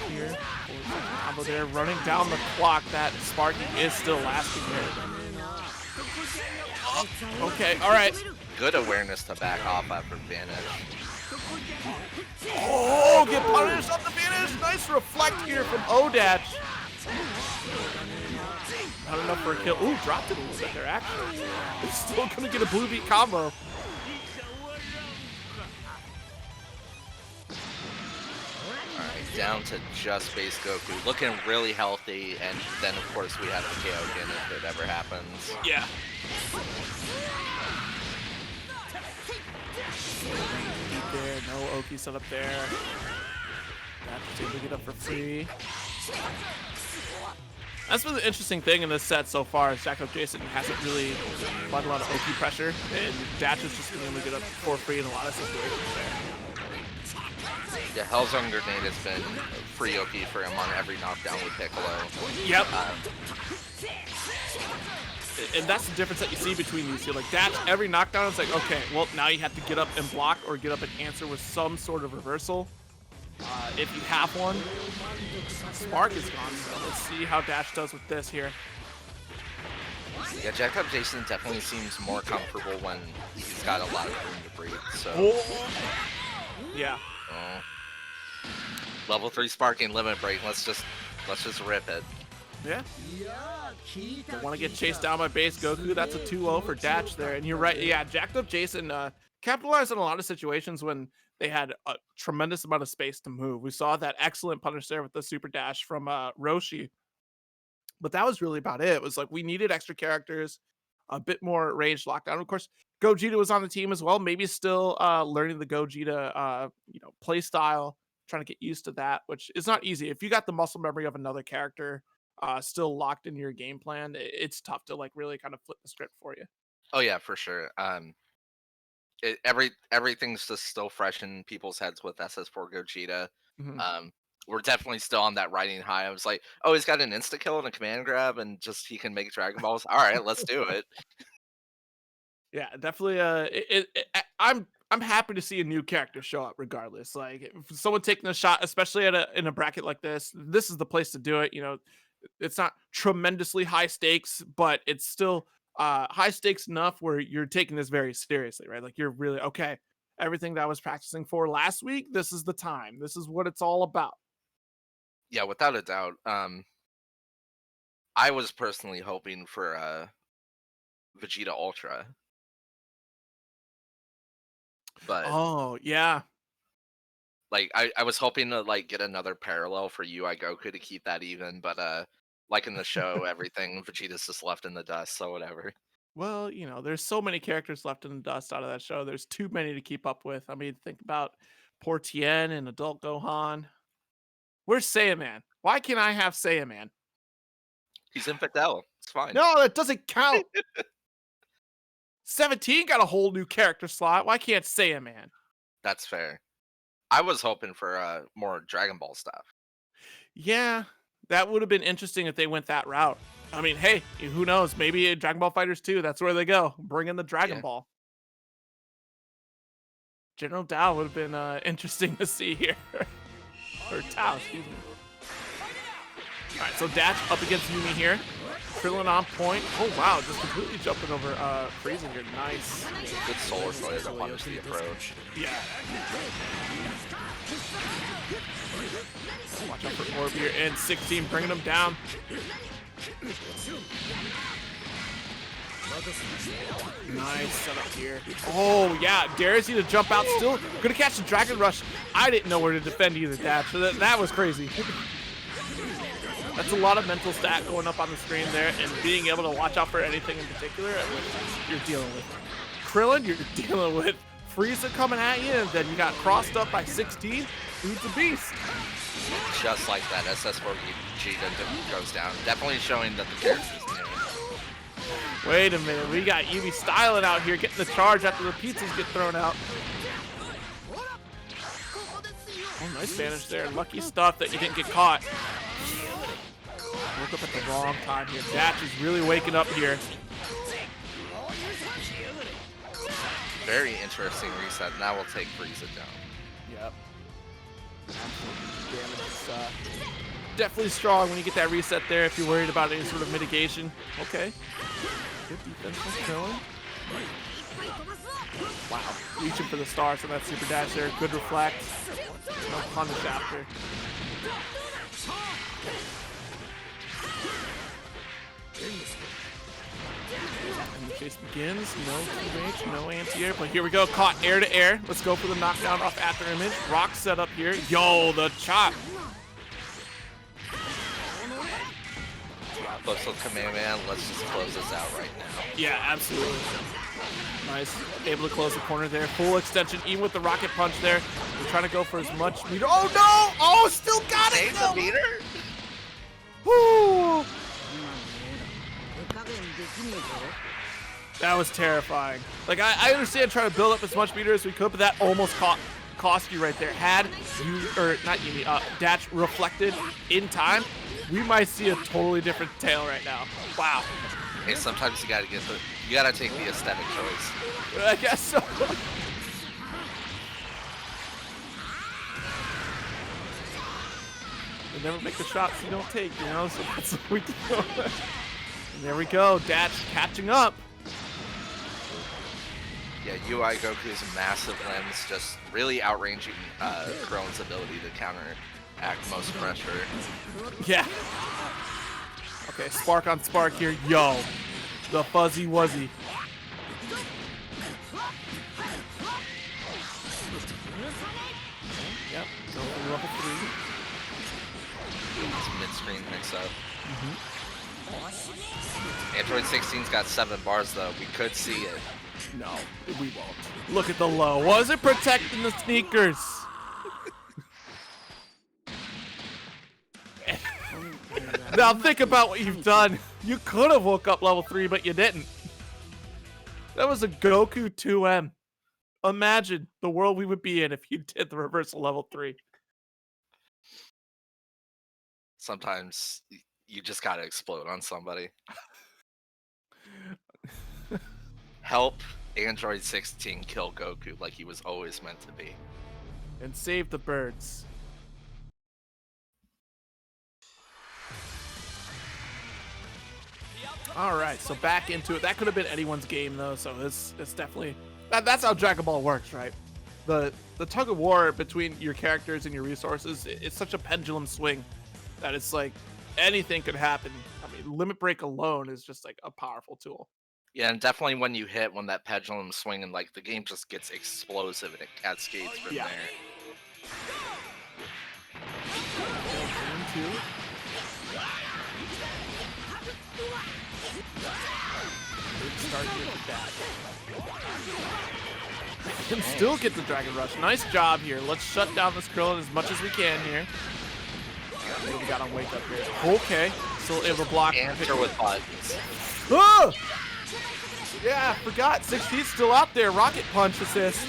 Here. Combo there, running down the clock. That Sparky is still lasting there. Oh, okay, all right. Good awareness to back off after vanish. Oh, get punished on the finish. Nice reflect here from Odatch. Not enough for a kill. Ooh, dropped it a little bit there, actually. It's still going to get a blue beat combo. Alright, down to just base Goku. Looking really healthy, and then, of course, we have the KO again if it ever happens. Yeah. There, no Oki set up there. That's able to get up for free. That's been the interesting thing in this set so far is Jacked Up Jason hasn't really applied a lot of Oki pressure, and Dash is just being able to get up for free in a lot of situations there. Yeah, Hellzone Grenade has been free Oki for him on every knockdown with Piccolo. Yep. And that's the difference that you see between these two. Like Dash, every knockdown is like, okay, well now you have to get up and block or get up and answer with some sort of reversal. If you have one. Spark is gone, so let's see how Dash does with this here. Yeah, Jacked Up Jason definitely seems more comfortable when he's got a lot of room to breathe. So. Oh. Yeah. Level 3 Sparking Limit Break. Let's just rip it. Yeah. Don't want to get chased down by base Goku. That's a 2-0 for Dash there. And you're right. Yeah, Jacked Up Jason capitalized on a lot of situations when they had a tremendous amount of space to move. We saw that excellent punish there with the super dash from Roshi. But that was really about it. It was like we needed extra characters, a bit more range lockdown. Of course, Gogeta was on the team as well. Maybe still learning the Gogeta play style, trying to get used to that, which is not easy. If you got the muscle memory of another character still locked in your game plan, it's tough to like really kind of flip the script for you. Oh yeah, for sure. Everything's just still fresh in people's heads with SS4 Gogeta. Mm-hmm. We're definitely still on that riding high. I was like, oh, he's got an insta kill and a command grab, and just he can make Dragon Balls. All right, let's do it. Yeah, definitely. I'm happy to see a new character show up, regardless. Like if someone taking a shot, especially in a bracket like this, this is the place to do it. You know, it's not tremendously high stakes, but it's still high stakes enough where you're taking this very seriously, right? Like you're really okay. Everything that I was practicing for last week, this is the time. This is what it's all about. Yeah, without a doubt. I was personally hoping for Vegeta Ultra, but oh yeah, like I was hoping to like get another parallel for UI Goku to keep that even, but like in the show, everything Vegeta's just left in the dust, so whatever. well, you know, there's so many characters left in the dust out of that show. There's too many to keep up with. I mean, think about poor Tien and Adult Gohan. Where's Saiyaman? Why can't I have Saiyaman? He's infidel. It's fine. No, that doesn't count. 17 got a whole new character slot. Why can't Saiyaman? That's fair. I was hoping for more Dragon Ball stuff. Yeah, that would have been interesting if they went that route. I mean, hey, who knows? Maybe in Dragon Ball FighterZ 2, that's where they go. Bring in the Dragon Ball. General Dao would have been interesting to see here. Or Tao, excuse me. Alright, so Dash up against Yumi here. Krillin on point. Oh wow, just completely jumping over Frieza here. Nice. Good solar flare to punish the approach. Yeah. Watch out for Orb here. And 16 bringing him down. Nice setup here. Oh yeah, dares you to jump out. Still gonna catch the Dragon Rush. I didn't know where to defend either, Dash. So that was crazy. That's a lot of mental stat going up on the screen there, and being able to watch out for anything in particular which you're dealing with. Krillin, you're dealing with Frieza coming at you, and then you got crossed up by 16. Dude's a beast. Just like that, SS4G goes down. Definitely showing that the character's new. Wait a minute, we got Yumi styling out here, getting the charge after the pizzas get thrown out. Oh, nice vanish there. Lucky stuff that you didn't get caught. Woke up at the wrong time here. Dash is really waking up here. Very interesting reset. Now we'll take Frieza down. Yep. Damage is definitely strong when you get that reset there if you're worried about any sort of mitigation. Okay. Good defense from Krillin. Wow. Reaching for the stars from that super dash there. Good reflect. No punish after. And the chase begins. No 2H, no anti-air, but here we go. Caught air to air. Let's go for the knockdown off after image. Rock set up here. Yo, the chop. Close to Kamehameha. Let's just close this out right now. Yeah, absolutely. Nice. Able to close the corner there. Full extension, even with the rocket punch there. We're trying to go for as much meter. Oh no! Oh, still got it! Save the meter? Woo! That was terrifying. Like, I understand trying to build up as much meter as we could, but that almost cost you right there. Had you, or not Yumi, Dash reflected in time, we might see a totally different tale right now. Wow. Hey, sometimes you gotta take the aesthetic choice. I guess so. You never make the shots you don't take, you know, so that's what we do. And there we go, Dash catching up. Yeah, UI Goku's massive limbs just really outranging Krillin's ability to counteract most pressure. Yeah. Okay, spark on spark here. Yo, the fuzzy wuzzy. Yep, go for level 3. It's mid-screen mix-up. Android 16's got 7 bars though. We could see it. No, we won't. Look at the low. Was it protecting the sneakers? Now think about what you've done. You could have woke up level 3, but you didn't. That was a Goku 2M. Imagine the world we would be in if you did the reversal level 3. Sometimes you just gotta explode on somebody. Help Android 16 kill Goku like he was always meant to be. And save the birds. All right, so back into it. That could have been anyone's game though, so it's definitely that's how Dragon Ball works, right? The tug of war between your characters and your resources, it's such a pendulum swing that it's like anything could happen. I mean, Limit Break alone is just like a powerful tool. Yeah, and definitely when that pendulum swing and like the game just gets explosive and it cascades from there. Big start here with that. Can still get the Dragon Rush. Nice job here. Let's shut down this Krillin as much as we can here. What do we got on Wake Up here? Okay, still able to block. Answer with buttons. Oh! Yeah, I forgot. 16's still out there. Rocket Punch assist.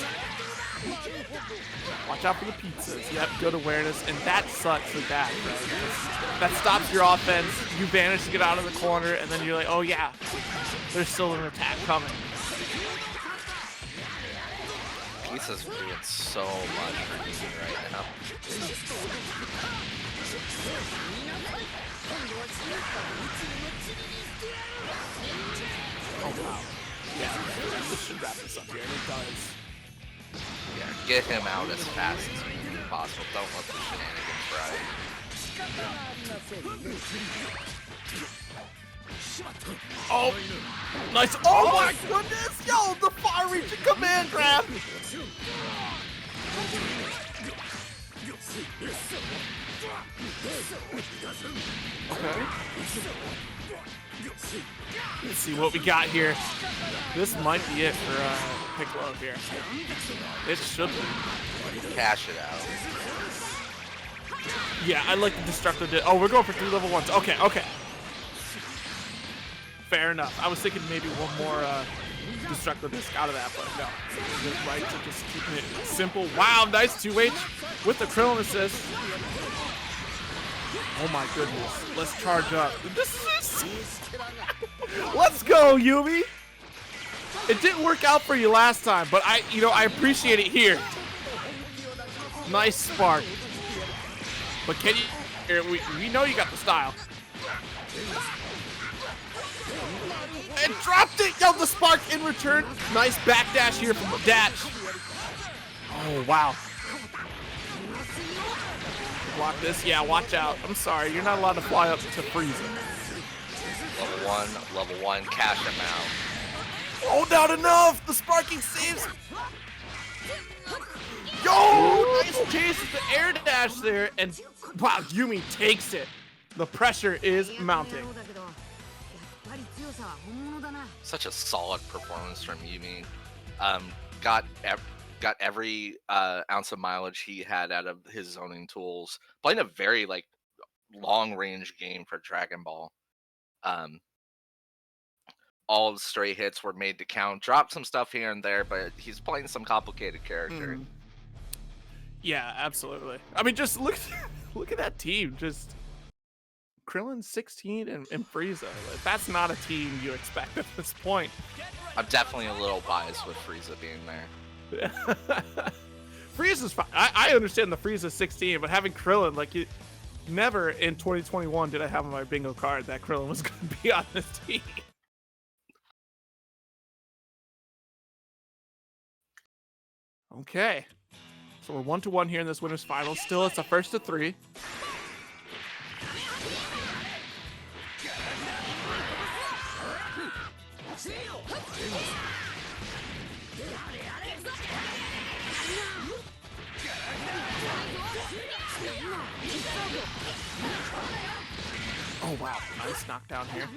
Watch out for the pizzas. Yep, good awareness. And that sucks with that, right? That stops your offense. You vanish to get out of the corner, and then you're like, oh yeah, there's still an attack coming. Pizza's doing so much for me right now. Oh wow. Yeah, this should wrap this up here, and it does. Yeah, get him out as fast as humanly possible. Don't let the shenanigans ride. Oh, nice. Oh my goodness. Yo, the far-reaching command grab. Okay. Let's see what we got here. This might be it for Piccolo here. It should be. Cash it out. Yeah, I like the destructive. Oh, we're going for 3 level 1s. Okay, okay. Fair enough. I was thinking maybe one more destructive disc out of that, but no. Good right to just keeping it simple. Wow, nice 2H with the Krillin assist. Oh my goodness. Let's charge up. This is... Let's go, Yumi. It didn't work out for you last time, but I appreciate it here. Nice spark. But can you... We know you got the style. And dropped it! Yo, the spark in return. Nice backdash here from Dash. Oh, wow. Block this. Yeah, watch out. I'm sorry. You're not allowed to fly up to Frieza. Level 1, cash him out. Oh, not enough! The sparking saves. Yo! Nice chase with the air dash there. And wow, Yumi takes it. The pressure is mounting. Such a solid performance from Yumi. Got every ounce of mileage he had out of his zoning tools. Playing a very long range game for Dragon Ball. All straight hits were made to count. Dropped some stuff here and there, but he's playing some complicated character. Yeah, absolutely. I mean, just look at that team. Just Krillin 16 and Frieza. That's not a team you expect at this point. I'm definitely a little biased with Frieza being there. Frieza's fine. I understand the Frieza 16, but having Krillin, never in 2021 did I have on my bingo card that Krillin was going to be on this team. Okay. So we're 1-1 here in this winners final. Still, it's a first to 3. Oh wow, nice knockdown here.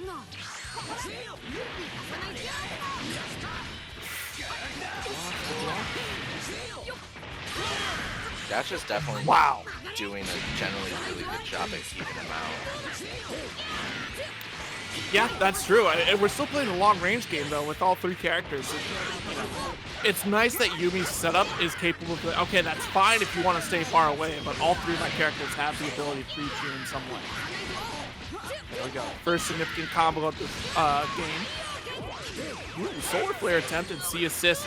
Dash is definitely doing a generally really good job at keeping him out. Yeah, that's true. And we're still playing a long-range game, though, with all 3 characters. It's nice that Yumi's setup is capable of... Okay, that's fine if you want to stay far away, but all 3 of my characters have the ability to reach you in some way. There we go. First significant combo of this game. Ooh, Solar Flare attempt and C assist.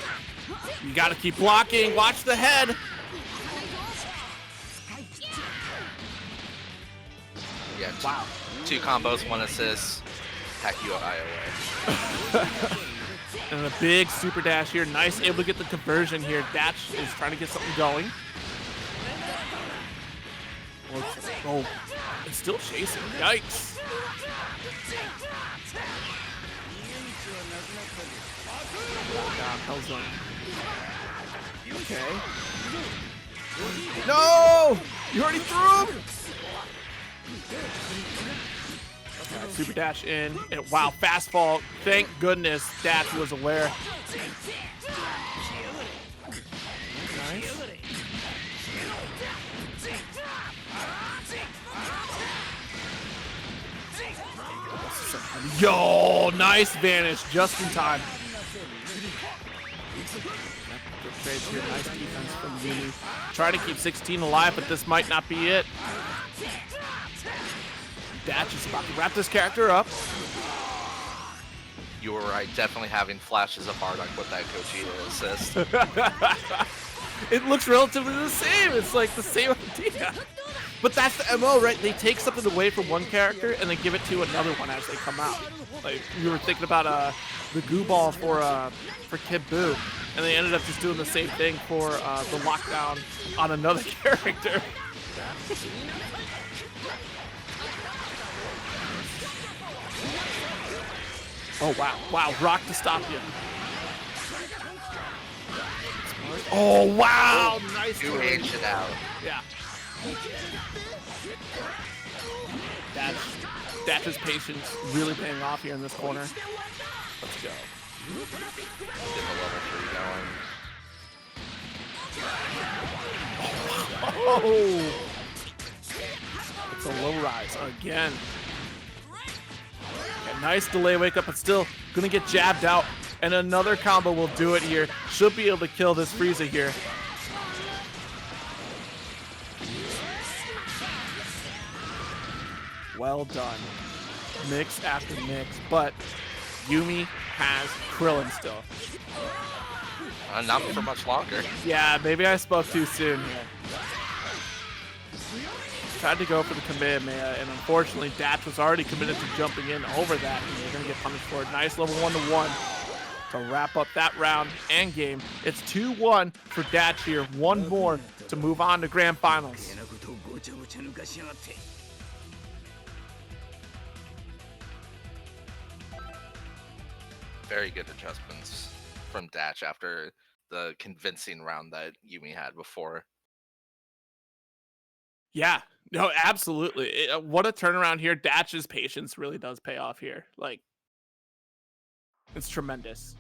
You got to keep blocking. Watch the head. Yeah, Wow. 2 combos, 1 assist. Hack you away. And a big super dash here. Nice, able to get the conversion here. Dash is trying to get something going. Oh, it's still chasing. Yikes. God, Hellzone. Okay. No! You already threw him! Okay, super dash in. And wow, fast fall. Thank goodness Dash was aware. Nice. Yo, nice vanish just in time. Good trades here. Nice defense from Yumi. Try to keep 16 alive, but this might not be it. Dash is about to wrap this character up. You were right, definitely having flashes of Bardock with that Gogeta assist. It looks relatively the same. It's like the same idea. But that's the MO, right? They take something away from one character and then give it to another one as they come out. Like we were thinking about the goo ball for Kid Buu, and they ended up just doing the same thing for the lockdown on another character. Oh wow, wow, rock to stop you. Oh wow, nice. You aged it out. Yeah. Dash's patience really paying off here in this corner. Let's go. Get the level 3 going. Oh! It's a low rise again. Okay, nice delay wake up, but still gonna get jabbed out. And another combo will do it here. Should be able to kill this Frieza here. Well done. Mix after mix, but Yumi has Krillin still. Not for much longer. Yeah, maybe I spoke too soon here. Tried to go for the Kamehameha, and unfortunately, Dash was already committed to jumping in over that, and you're going to get punished for it. Nice level 1-1 to wrap up that round and game. It's 2-1 for Dash here. One more to move on to Grand Finals. Very good adjustments from Dash after the convincing round that Yumi had before. Yeah, no, absolutely. What a turnaround here. Dash's patience really does pay off here. Like, it's tremendous.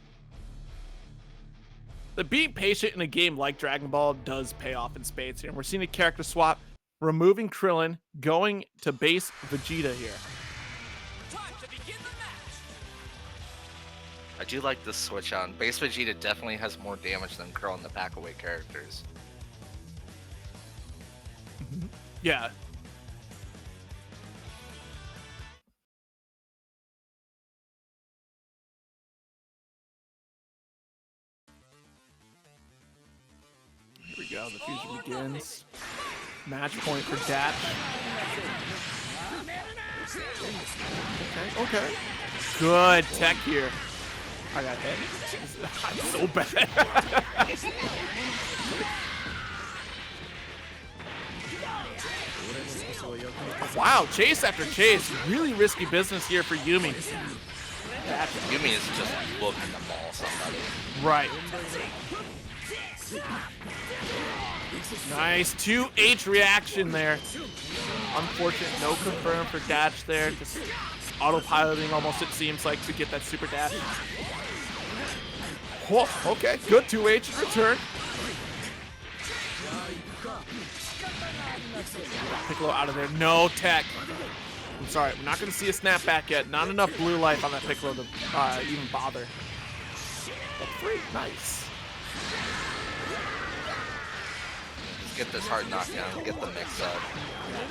The being patient in a game like Dragon Ball does pay off in spades here. And we're seeing a character swap, removing Krillin, going to base Vegeta here. Time to begin the match. I do like this switch on. Base Vegeta definitely has more damage than Krillin, the back away characters. Yeah. Here we go. The fusion begins. Match point for Dash. Okay, okay. Good tech here. I got hit. I'm so bad. Wow, chase after chase. Really risky business here for Yumi. Yumi is just looking to maul somebody. Right. Nice 2H reaction there. Unfortunate, no confirm for Dash there. Just autopiloting almost, it seems like, to get that super dash. Whoa, okay, good 2H in return. Piccolo out of there, no tech. I'm sorry, we're not going to see a snapback yet. Not enough blue life on that Piccolo to even bother. But 3, nice. Just get this hard knockdown, get the mix up.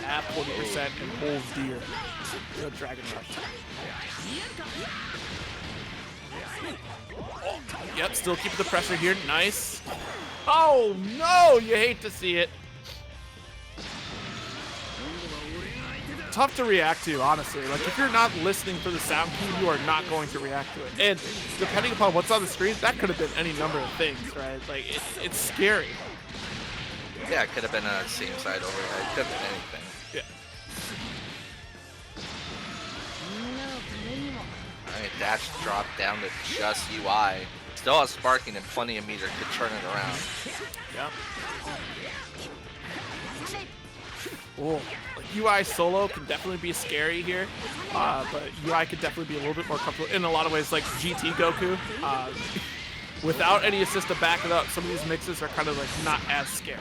At 40% and hold deer. Good Dragon Rush. Oh, yep, still keeping the pressure here. Nice. Oh no, you hate to see it. Tough to react to, honestly. Like, if you're not listening for the sound cue, you are not going to react to it. And depending upon what's on the screen, that could have been any number of things, right? Like, it's scary. Yeah, it could have been a same side overhead. It could have been anything. Yeah. Alright, Dash dropped down to just UI. Still has sparking and plenty of meter to turn it around. Yeah. Oh, like UI solo can definitely be scary here, but UI could definitely be a little bit more comfortable in a lot of ways, like GT Goku. Without any assist to back it up, some of these mixes are kind of like not as scary.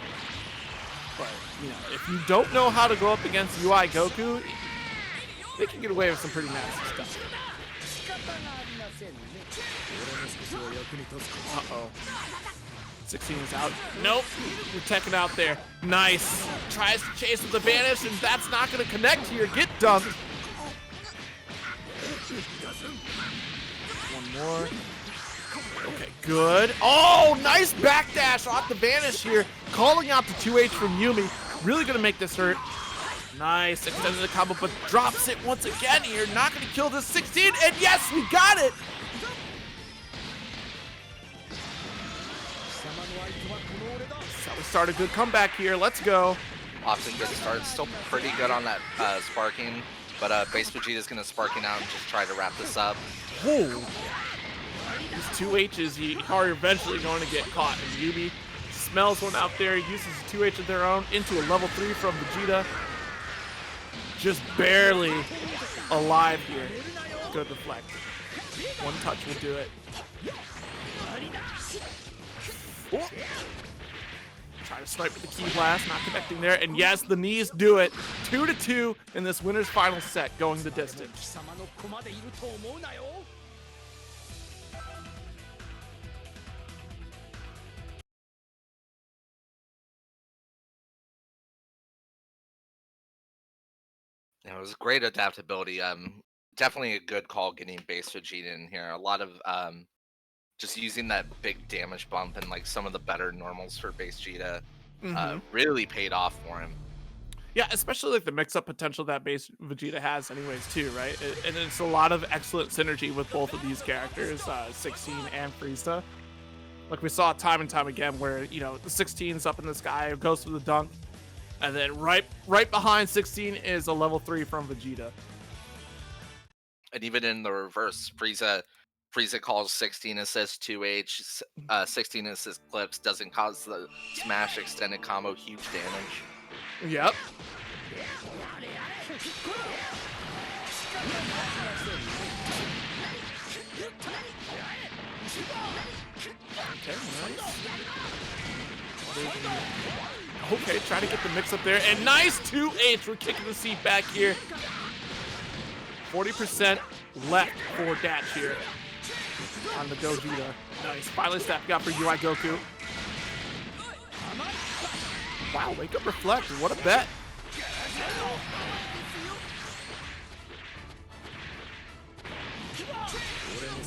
But, you know, if you don't know how to go up against UI Goku, they can get away with some pretty nasty stuff. Uh-oh. 16 is out. Nope. We're teching out there. Nice. Tries to chase with the vanish, and that's not going to connect here. Get dumped. One more. Okay, good. Oh, nice backdash off the vanish here. Calling out the 2H from Yumi. Really going to make this hurt. Nice, extended the combo, but drops it once again here. Not gonna kill this 16, and yes, we got it! So we start a good comeback here, let's go. Often good start, still pretty good on that sparking, but base Vegeta's gonna sparking out and just try to wrap this up. Whoa. These 2Hs are eventually going to get caught, and Yubi smells one out there, uses a 2H of their own into a level 3 from Vegeta. Just barely alive here. Good reflect. One touch will do it. Oh. Try to snipe with the key blast, not connecting there. And yes, the knees do it. 2-2 in this winner's final set, going the distance. Yeah, it was great adaptability. Definitely a good call getting base Vegeta in here. A lot of just using that big damage bump and like some of the better normals for base Vegeta really paid off for him. Yeah, especially like the mix-up potential that base Vegeta has anyways too, right? And it's a lot of excellent synergy with both of these characters, 16 and Frieza. Like we saw time and time again where, you know, the 16's up in the sky, goes for the dunk, and then right behind 16 is a level 3 from Vegeta. And even in the reverse, Frieza calls 16 assists 2H, 16 assist clips, doesn't cause the smash extended combo huge damage. Yep. Okay, nice. Okay, try to get the mix up there, and nice 2H. We're kicking the seat back here. 40% left for Datch here on the Gogeta. Nice. Finally stepping up for UI Goku. Wow, wake up, reflect. What a bet.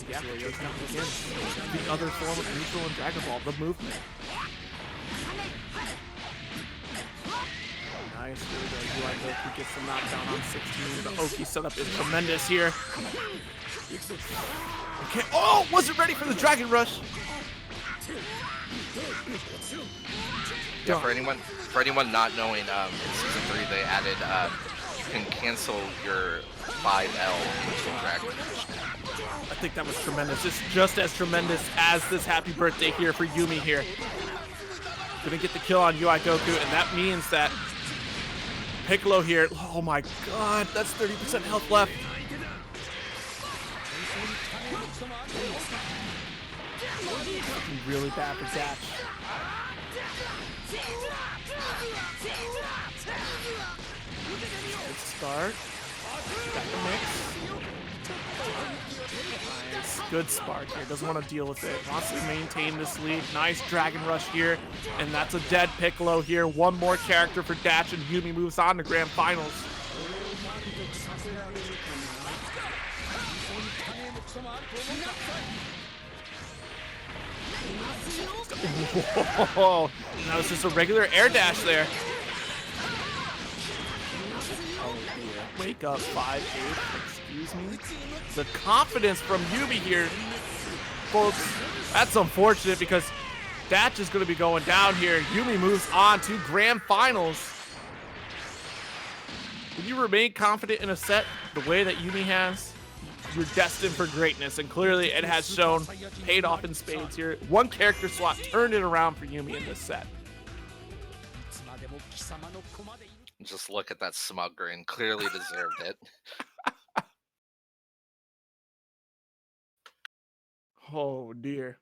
Yeah, the other form of neutral in Dragon Ball, the movement. Nice, here we go. UI Goku gets the knockdown on 16. The Oki setup is tremendous here. Okay, oh, wasn't ready for the Dragon Rush. Yeah, for anyone not knowing, in season 3 they added you can cancel your 5L into Dragon Rush. I think that was tremendous. It's just as tremendous as this happy birthday here for Yumi here. Gonna get the kill on UI Goku, and that means that Piccolo here, oh my god, that's 30% health left. Looking really bad for Datch. Good start. Got the mix. Nice. Good spark here. Doesn't want to deal with it. Wants to maintain this lead. Nice Dragon Rush here. And that's a dead Piccolo here. One more character for Datch, and Yumi moves on to Grand Finals. Whoa. That was just a regular air dash there. Oh dear. Wake up, 5-8. Excuse me. The confidence from Yubi here, folks. That's unfortunate because Datch is going to be going down here. Yumi moves on to Grand Finals. When you remain confident in a set the way that Yumi has, you're destined for greatness, and clearly it has shown, paid off in spades here. One character swap turned it around for Yumi in this set. Just look at that smug grin. Clearly deserved it. Oh dear.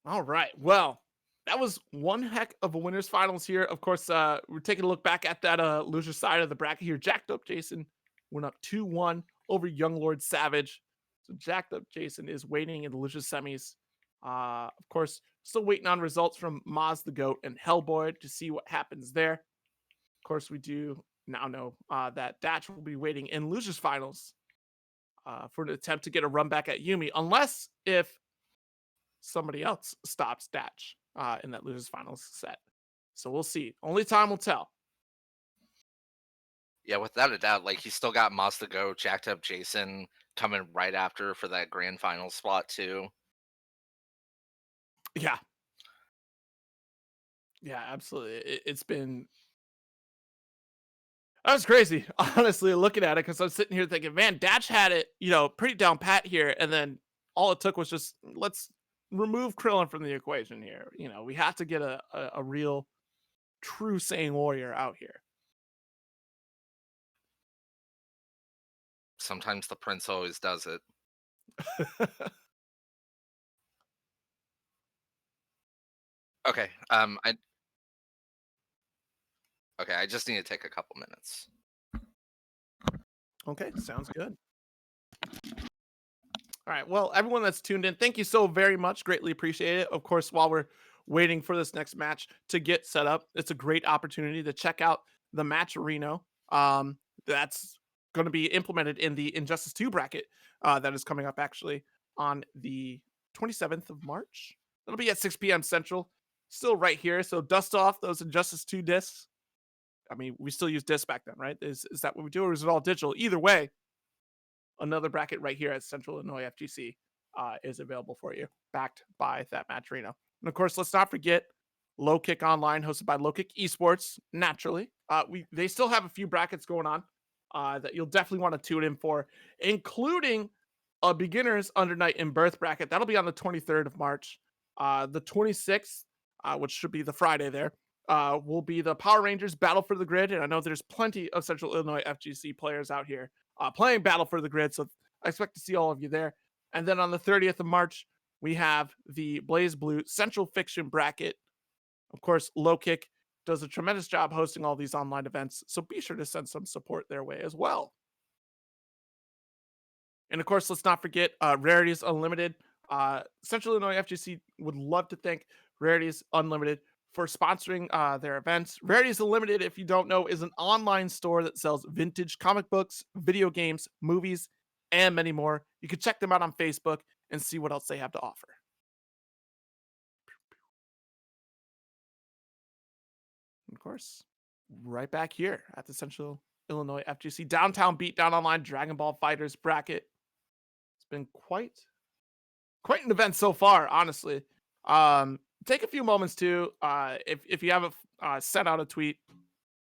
All right. Well, that was one heck of a winner's finals here. Of course, we're taking a look back at that loser side of the bracket here. Jacked Up Jason went up 2-1 over Young Lord Savage. So Jacked Up Jason is waiting in the loser semis. Of course, still waiting on results from Maz the Goat and Hellboy to see what happens there. Of course, we do now know that Datch will be waiting in losers finals for an attempt to get a run back at Yumi, unless if somebody else stops Datch in that losers finals set. So we'll see. Only time will tell. Yeah, without a doubt, like he's still got Moss to go, jacked up Jason coming right after for that grand final spot too. Yeah. Yeah, absolutely. It's been that was crazy, honestly, looking at it, because I'm sitting here thinking, man, Datch had it, pretty down pat here, and then all it took was just let's remove Krillin from the equation here. We have to get a real, true Saiyan warrior out here. Sometimes the prince always does it. Okay, I just need to take a couple minutes. Okay, sounds good. All right, well, everyone that's tuned in, thank you so very much. Greatly appreciate it. Of course, while we're waiting for this next match to get set up, it's a great opportunity to check out the match Reno. That's going to be implemented in the Injustice 2 bracket that is coming up actually on the 27th of March. It'll be at 6 p.m. Central. Still right here, so dust off those Injustice 2 discs. I mean, we still use discs back then, right? Is that what we do, or is it all digital? Either way, another bracket right here at Central Illinois FGC is available for you, backed by that match Reno. And of course, let's not forget Low Kick Online, hosted by Low Kick Esports. Naturally, they still have a few brackets going on that you'll definitely want to tune in for, including a beginners under night in birth bracket. That'll be on the 23rd of March. The 26th, which should be the Friday there, will be the Power Rangers Battle for the Grid. And I know there's plenty of Central Illinois FGC players out here playing Battle for the Grid, so I expect to see all of you there. And then on the 30th of March, we have the Blaze Blue Central Fiction bracket. Of course, Low Kick does a tremendous job hosting all these online events, so be sure to send some support their way as well. And of course, let's not forget Rarities Unlimited. Central Illinois FGC would love to thank Rarities Unlimited for sponsoring their events. Rarities Unlimited, if you don't know, is an online store that sells vintage comic books, video games, movies, and many more. You can check them out on Facebook and see what else they have to offer. And of course, right back here at the Central Illinois FGC Downtown Beatdown Online Dragonball FighterZ bracket. It's been quite an event so far, honestly. Take a few moments to, if you haven't sent out a tweet,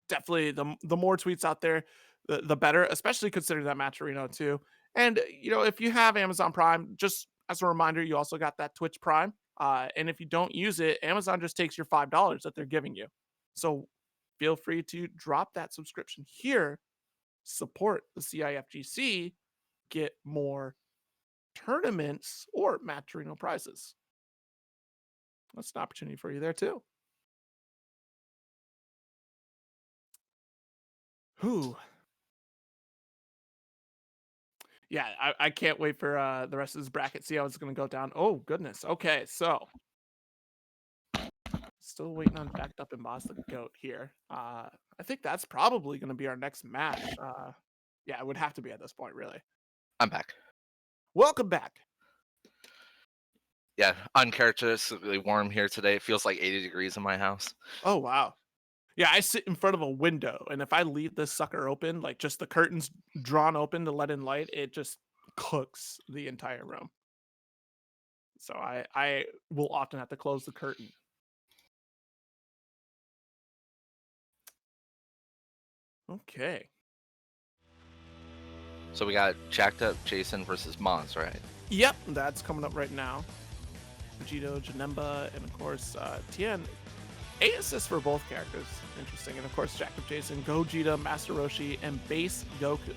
definitely the more tweets out there, the better, especially considering that match Reno too. And, if you have Amazon Prime, just as a reminder, you also got that Twitch Prime. And if you don't use it, Amazon just takes your $5 that they're giving you. So feel free to drop that subscription here, support the CIFGC, get more tournaments or match Reno prizes. That's an opportunity for you there too. Whew. Yeah, I can't wait for the rest of this bracket, see how it's going to go down. Oh, goodness. Okay, so still waiting on Backed Up and Boss the Goat here. I think that's probably going to be our next match. Yeah, it would have to be at this point, really. I'm back. Welcome back. Yeah, uncharacteristically warm here today. It feels like 80 degrees in my house. Oh, wow. Yeah, I sit in front of a window, and if I leave this sucker open, like just the curtains drawn open to let in light, it just cooks the entire room. So I will often have to close the curtain. Okay. So we got jacked up Jason versus Moz, right? Yep, that's coming up right now. Vegito, Janemba, and of course Tien. 8 assists for both characters. Interesting. And of course, jacked up Jason, Gogeta, Master Roshi, and base Goku.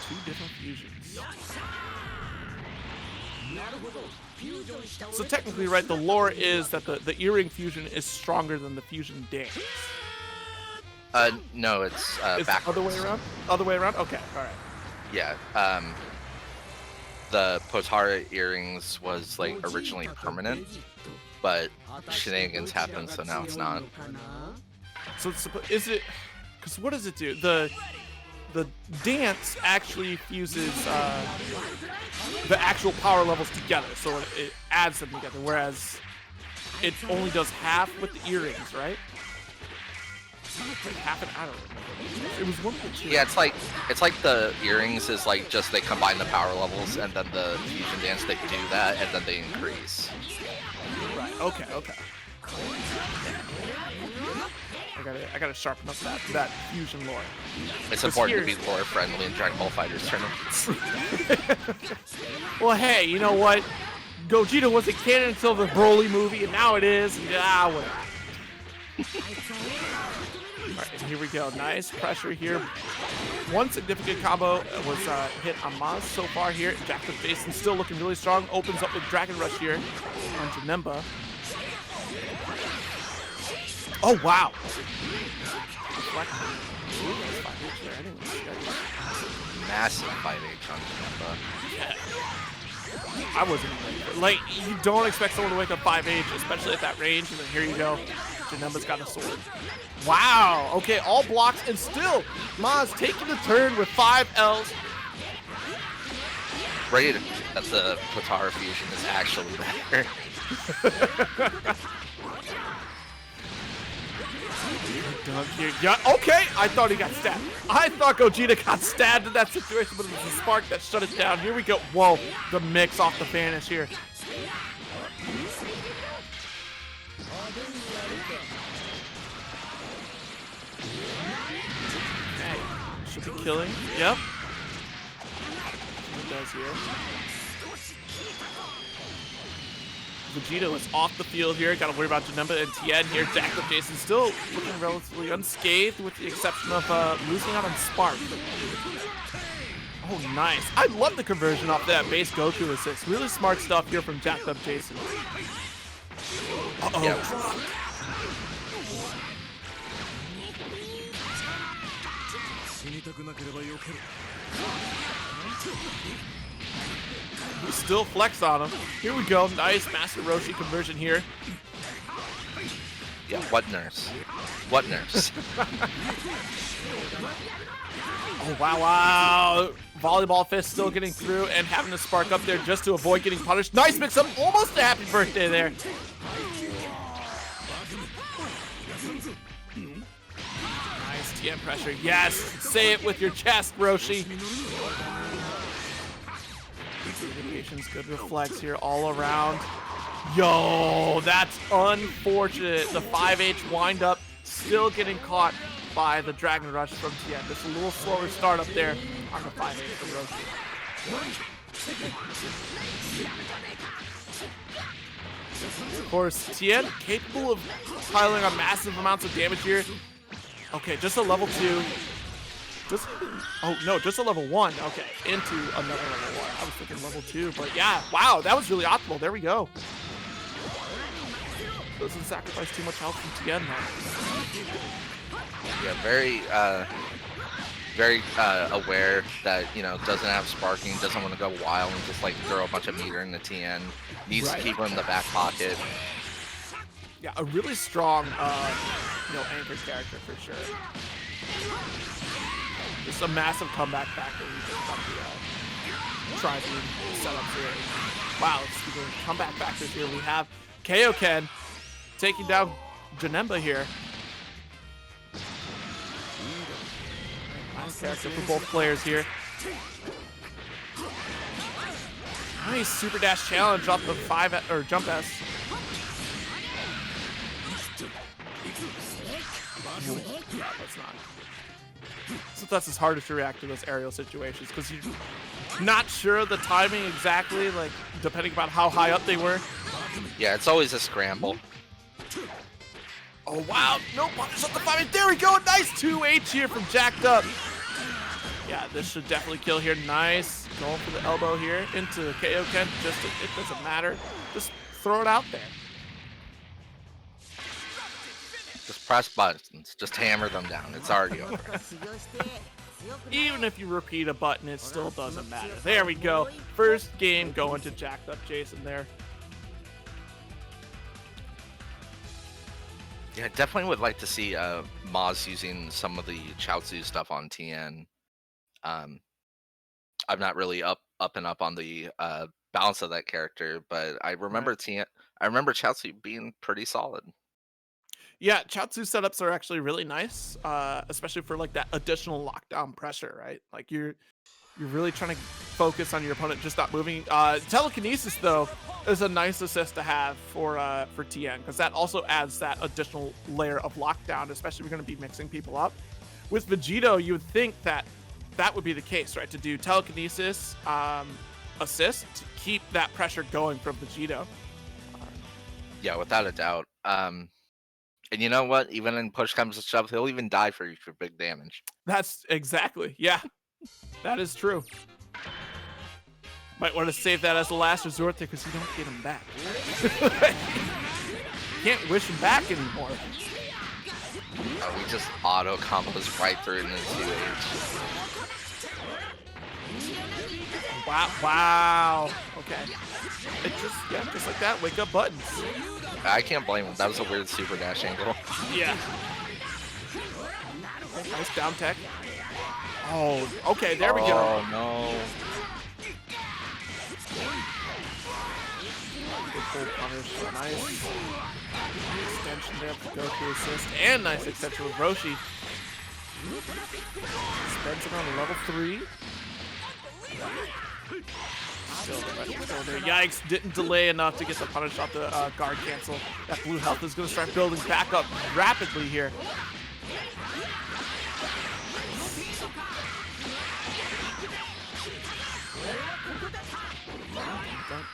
Two different fusions. So technically, right, the lore is that the earring fusion is stronger than the fusion dance. No, it's It's the other way around? Other way around? Okay, alright. Yeah, the Potara earrings was like originally permanent, but shenanigans happened, so now it's not. So is it... Because what does it do? The dance actually fuses the actual power levels together, so it adds them together, whereas it only does half with the earrings, right? Like half and I don't remember. It was one of the two. Yeah, it's like the earrings is like just they combine the power levels, and then the fusion dance they do that, and then they increase. Right. Okay. I gotta sharpen up that fusion lore. It's important to be lore friendly in Dragonball FighterZ tournaments. Well, hey, you know what? Gogeta wasn't canon until the Broly movie, and now it is. Yeah, whatever. Alright, and here we go. Nice pressure here. One significant combo was hit on Maz so far here. Jacked up Jason still looking really strong. Opens up with Dragon Rush here on Janemba. Oh, wow. Massive 5H on Janemba. I wasn't ready for it. Like, you don't expect someone to wake up 5H, especially at that range, and then here you go. Janemba's got a sword. Wow. Okay, all blocks, and still, Maz taking the turn with 5 Ls. Great that the Potara fusion is actually better. Yeah, okay, I thought he got stabbed. I thought Gogeta got stabbed in that situation, but it was the spark that shut it down. Here we go. Whoa, the mix off the vanish here. Okay, should be killing. Yep. It does here. Vegeta was off the field here. Got to worry about Janemba and Tien here. Jacked up Jason still looking relatively unscathed with the exception of losing out on Spark. Oh, nice. I love the conversion off that base Goku assist. Really smart stuff here from Jacked up Jason. Uh-oh. Yep. He still flex on him. Here we go. Nice Master Roshi conversion here. Yeah, what nurse? What nurse? Oh, wow. Volleyball fist still getting through and having to spark up there just to avoid getting punished. Nice mix up. Almost a happy birthday there. Nice TM pressure. Yes. Say it with your chest, Roshi. Good reflex here all around. Yo, that's unfortunate. The 5H wind up still getting caught by the Dragon Rush from Tien. Just a little slower start up there on the 5H from Roshi. Of course, Tien capable of piling on massive amounts of damage here. Okay, just a level 2. Oh no, just a level 1. Okay, into another level 1. I was thinking level 2, but yeah, wow, that was really optimal. There we go. Doesn't sacrifice too much health from Tien now. Yeah, very aware that, you know, doesn't have sparking, doesn't want to go wild and just like throw a bunch of meter in the Tien. Needs to keep him in the back pocket. Yeah, a really strong, anchor character for sure. Just a massive comeback factor. Tri-beam setups here. Wow, speaking of comeback factors here, we have Kaioken taking down Janemba here. Nice character for both players here. Nice super dash challenge off the 5 or jump S. Yeah, that's not. Sometimes it's harder to react to those aerial situations because you're not sure of the timing exactly, like depending about how high up they were. Yeah, it's always a scramble. Oh wow, no punish up the 5. There we go, nice 2H here from Jacked Up. Yeah, this should definitely kill here. Nice, going for the elbow here into Kaioken. It doesn't matter, just throw it out there. Just press buttons. Just hammer them down. It's already over. Even if you repeat a button, it still doesn't matter. There we go. First game going to Jacked Up Jason there. Yeah, definitely would like to see Maz using some of the Chaozu stuff on TN. Um, I'm not really up and up on the balance of that character, but I Right. remember TN. I remember Chaozu being pretty solid. Yeah, Chaozu setups are actually really nice, especially for like that additional lockdown pressure, right? Like you're really trying to focus on your opponent just not moving. Telekinesis though is a nice assist to have for TN because that also adds that additional layer of lockdown, especially if you're going to be mixing people up. With Vegito, you would think that that would be the case, right? To do telekinesis assist to keep that pressure going from Vegito. Yeah, without a doubt. And you know what? Even in push comes to shove, he'll even die for you for big damage. That's exactly, yeah, that is true. Might want to save that as a last resort there because you don't get him back. Can't wish him back anymore. We just auto combos right through into 2H. Wow. Okay. It just like that. Wake up buttons. I can't blame him. That was a weird super dash angle. Yeah. Okay, nice down tech. Oh, okay. There we go. Oh no. Good full punish. Nice extension there for Goku assist. And nice extension with Roshi. Spends it on level 3. Still there. Yikes, didn't delay enough to get the punish off the guard cancel. That blue health is going to start building back up rapidly here.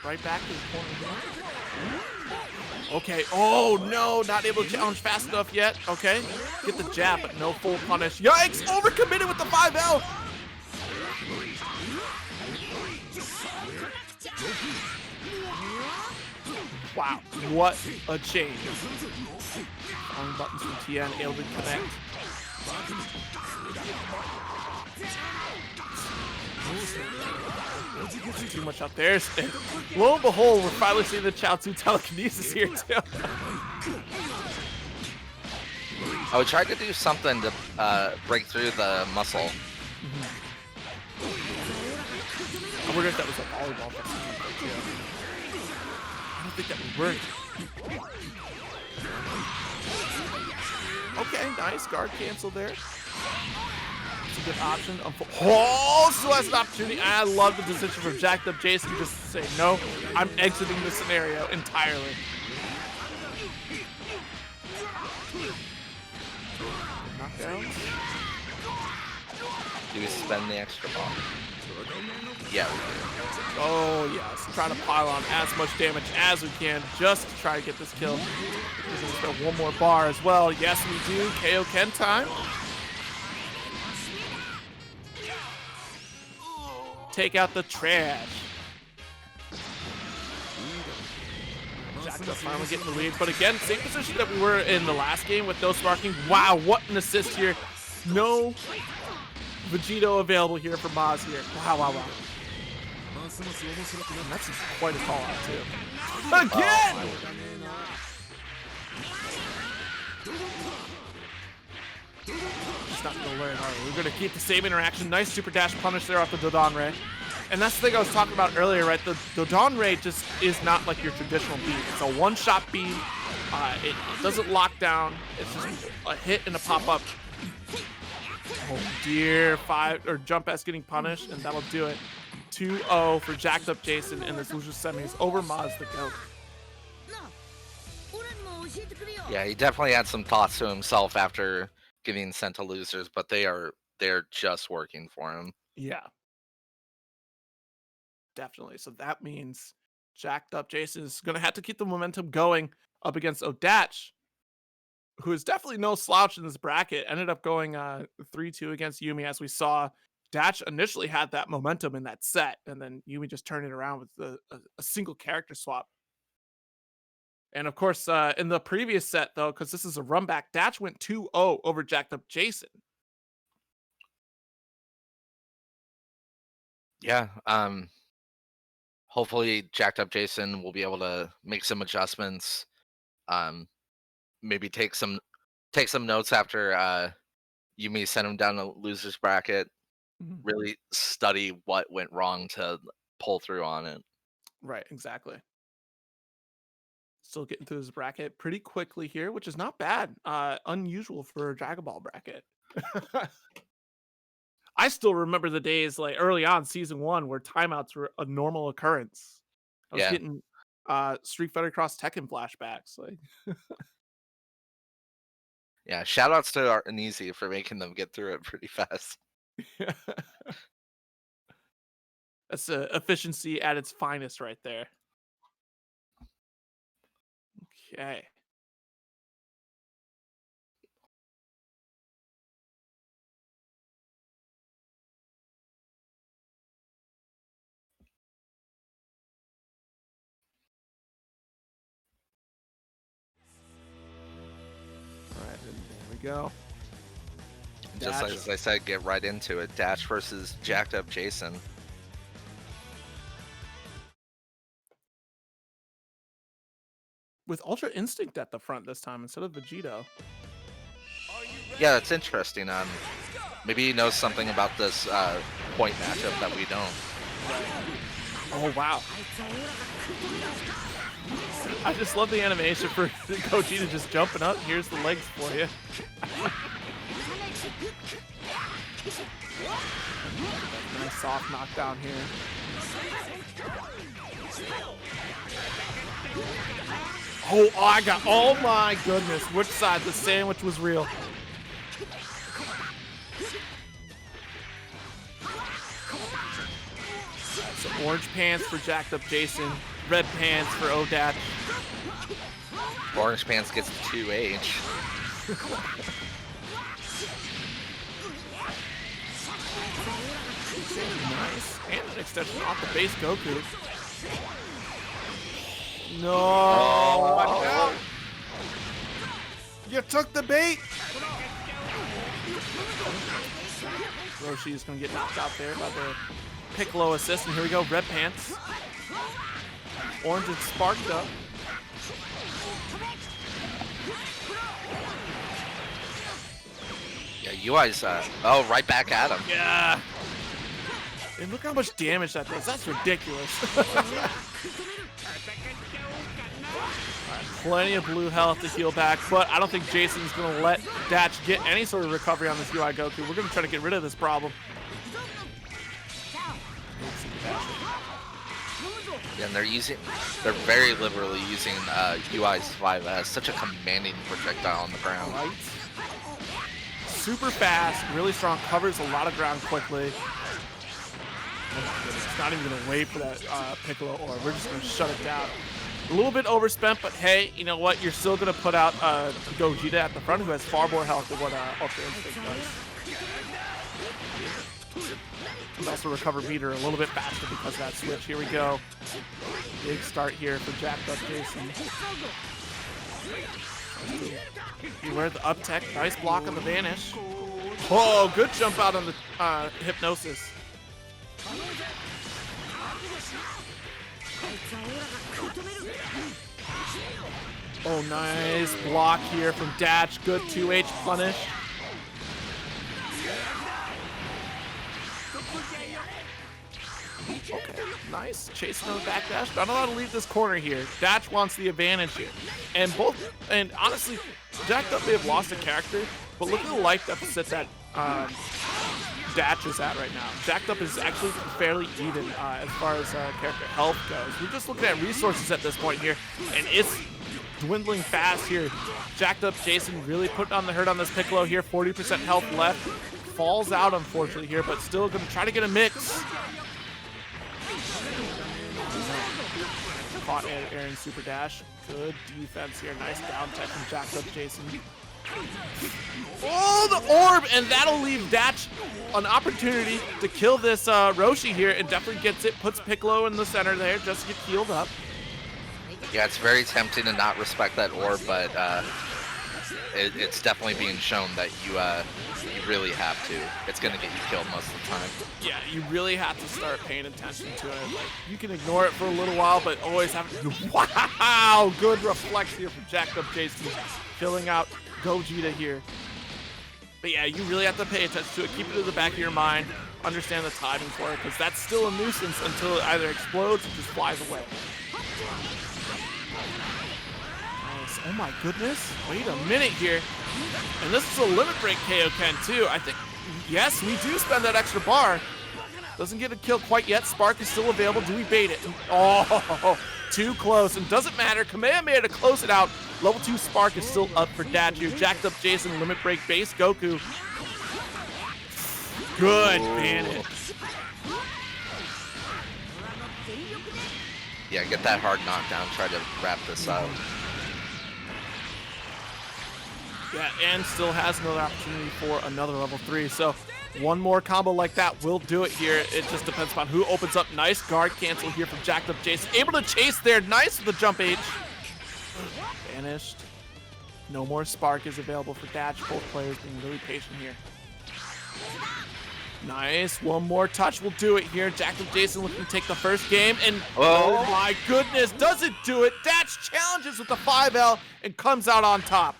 Right back to the corner here. Okay. Oh, no. Not able to challenge fast enough yet. Okay. Get the jab, but no full punish. Yikes. Overcommitted with the 5L. Wow. What a change. On buttons from TN. Able to connect. Too much out there. And lo and behold, we're finally seeing the Chaozu telekinesis here too. I would try to do something to break through the muscle. I wonder if that was a volleyball or something too. I don't think that would work. Okay, nice guard cancel there. It's a good option. Oh, so that's an opportunity. I love the decision from Jacked Up Jason just to say, no, I'm exiting the scenario entirely. Knockdown. Do we spend the extra ball? Yeah, we do. Oh, yes. Trying to pile on as much damage as we can just to try to get this kill. We're going to throw one more bar as well. Yes, we do. KO Ken time. Take out the trash. Jacked Up finally getting the lead. But again, same position that we were in the last game with no sparking. Wow, what an assist here. No Vegito available here for Maz here. Wow. And that's quite a call out too. Again! He's not going to learn, are we? We're going to keep the same interaction. Nice super dash punish there off the Dodon Ray. And that's the thing I was talking about earlier, right? The Dodon Ray just is not like your traditional beam. It's a one-shot beam. It doesn't lock down. It's just a hit and a pop-up. Oh dear, Jump S getting punished, and that'll do it. 2-0 for Jacked Up Jason in this loser semis over Maz the GOAT. Yeah, he definitely had some thoughts to himself after getting sent to losers, but they're just working for him. Yeah. Definitely. So that means Jacked Up Jason is going to have to keep the momentum going up against Odach, who is definitely no slouch in this bracket. Ended up going 3-2 against Yumi, as we saw. Datch initially had that momentum in that set, and then Yumi just turned it around with a single character swap. And of course, in the previous set, though, because this is a run back, Datch went 2-0 over Jacked Up Jason. Yeah. Hopefully Jacked Up Jason will be able to make some adjustments. maybe take some notes after Yumi sent him down a loser's bracket. Really study what went wrong to pull through on it. Right, exactly. Still getting through this bracket pretty quickly here, which is not bad. Unusual for a Dragon Ball bracket. I still remember the days like early on season 1 where timeouts were a normal occurrence. I was getting Street Fighter Cross Tekken flashbacks. Like, yeah, shout outs to Arteezy for making them get through it pretty fast. That's efficiency at its finest right there. Okay. All right, there we go. Just like as I said, get right into it. Dash versus jacked up Jason. With Ultra Instinct at the front this time instead of Vegito. Yeah, that's interesting. Maybe he knows something about this point matchup that we don't. Oh, wow. I just love the animation for Gogeta just jumping up. Here's the legs for you. Nice soft knockdown here. Oh, I got, oh my goodness. Which side? The sandwich was real. So orange pants for jacked up Jason. Red pants for Odatch. Orange pants gets 2H. Nice. And an extension off the base Goku. No. Watch out. You took the bait. Roshi is going to get knocked out there by the Piccolo assist. And here we go. Red pants. Orange is sparked up. Yeah, UI's, oh, right back at him. Yeah. And look how much damage that does. That's ridiculous. Right, plenty of blue health to heal back, but I don't think Jason's going to let Datch get any sort of recovery on this UI Goku. We're going to try to get rid of this problem. Yeah, and they're very liberally using UI's 5S, such a commanding projectile on the ground. Right. Super fast, really strong, covers a lot of ground quickly. It's not even going to wait for that Piccolo orb. We're just going to shut it down. A little bit overspent, but hey, you know what? You're still going to put out Gogeta at the front, who has far more health than what Ultra Instinct does. And also recover meter a little bit faster because of that switch. Here we go. Big start here for jacked up Jason. Beware the up tech. Nice block on the vanish. Oh, good jump out on the hypnosis. Oh, nice block here from Datch. Good 2H punish. Okay, nice. Chasing on the backdash. Not allowed to leave this corner here. Datch wants the advantage here. And honestly, jacked up may have lost a character, but look at the life deficit that Datch is at right now. Jacked up is actually fairly even as far as character health goes. We're just looking at resources at this point here, and it's dwindling fast here. Jacked up Jason really putting on the hurt on this Piccolo here. 40% health left. Falls out, unfortunately, here, but still going to try to get a mix. Caught Aaron super dash. Good defense here. Nice down tech from jacked up Jason. Oh, the orb! And that'll leave Datch an opportunity to kill this Roshi here, and definitely gets it. Puts Piccolo in the center there just to get healed up. Yeah, it's very tempting to not respect that orb, but it's definitely being shown that you really have to. It's going to get you killed most of the time. Yeah, you really have to start paying attention to it. Like, you can ignore it for a little while, but always have to. Wow! Good reflex here from jacked up Jason. killing out Gogeta here. But yeah, you really have to pay attention to it. Keep it in the back of your mind. Understand the timing for it, because that's still a nuisance until it either explodes or just flies away. Nice. Oh my goodness. Wait a minute here. And this is a limit break Kaioken too. I think, yes, we do spend that extra bar. Doesn't get a kill quite yet. Spark is still available. Do we bait it? Oh, too close. And doesn't matter. Kamehameha to close it out. Level 2 Spark is still up for Dachu. Jacked up Jason, limit break base Goku. Good advantage. Yeah, get that hard knockdown. Try to wrap this up. Yeah, and still has another opportunity for another level 3. So one more combo like that will do it here. It just depends upon who opens up. Nice guard cancel here from Jacked Up Jason. Able to chase there. Nice with the jump H. Vanished. No more Spark is available for Dash. Both players being really patient here. Nice. One more touch will do it here. Jacked Up Jason looking to take the first game. And oh my goodness, does it do it? Dash challenges with the 5L and comes out on top.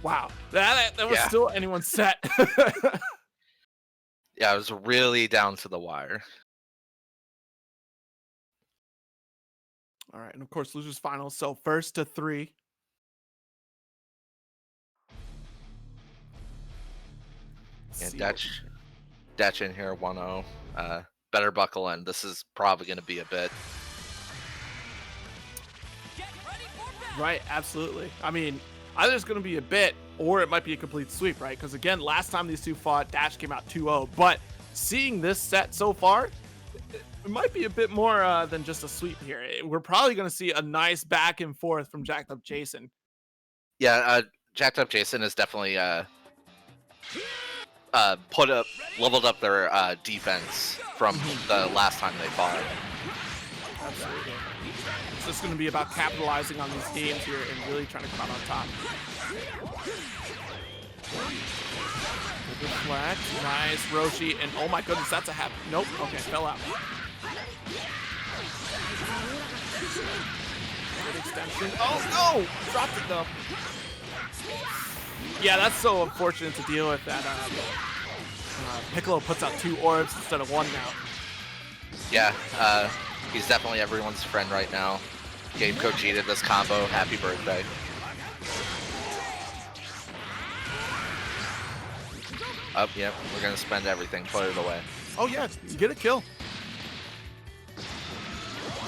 Wow, that was still anyone's set. Yeah, it was really down to the wire. All right, and of course, losers finals. So first to 3. Yeah, Datch in here 1-0. Better buckle in. This is probably going to be a bit. Right, absolutely. I mean, either it's going to be a bit or it might be a complete sweep, right? Because again, last time these two fought, Dash came out 2-0. But seeing this set so far, it might be a bit more than just a sweep here. We're probably going to see a nice back and forth from Jacked Up Jason. Yeah, Jacked Up Jason is definitely leveled up their defense from the last time they fought. Absolutely. It's just going to be about capitalizing on these games here and really trying to come out on top. Good deflect. Nice, Roshi. And oh my goodness, that's a half. Nope. Okay, fell out. Good extension. Oh no! Dropped it though. Yeah, that's so unfortunate to deal with that. Piccolo puts out 2 orbs instead of 1 now. Yeah, he's definitely everyone's friend right now. Gave Gogeta this combo. Happy birthday. Oh, yeah, we're going to spend everything. Put it away. Oh, yeah, get a kill.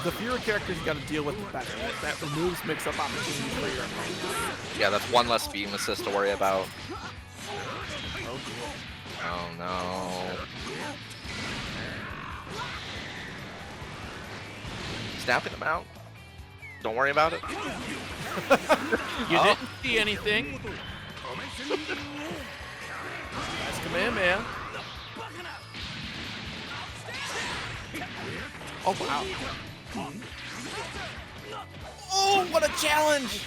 The fewer characters you got to deal with, the better. That removes mix-up opportunities for your opponent. Yeah, that's 1 less beam assist to worry about. Oh, cool. Oh, no. Snapping him out. Don't worry about it. You didn't see anything. Nice command, man. Oh, wow. Oh, what a challenge!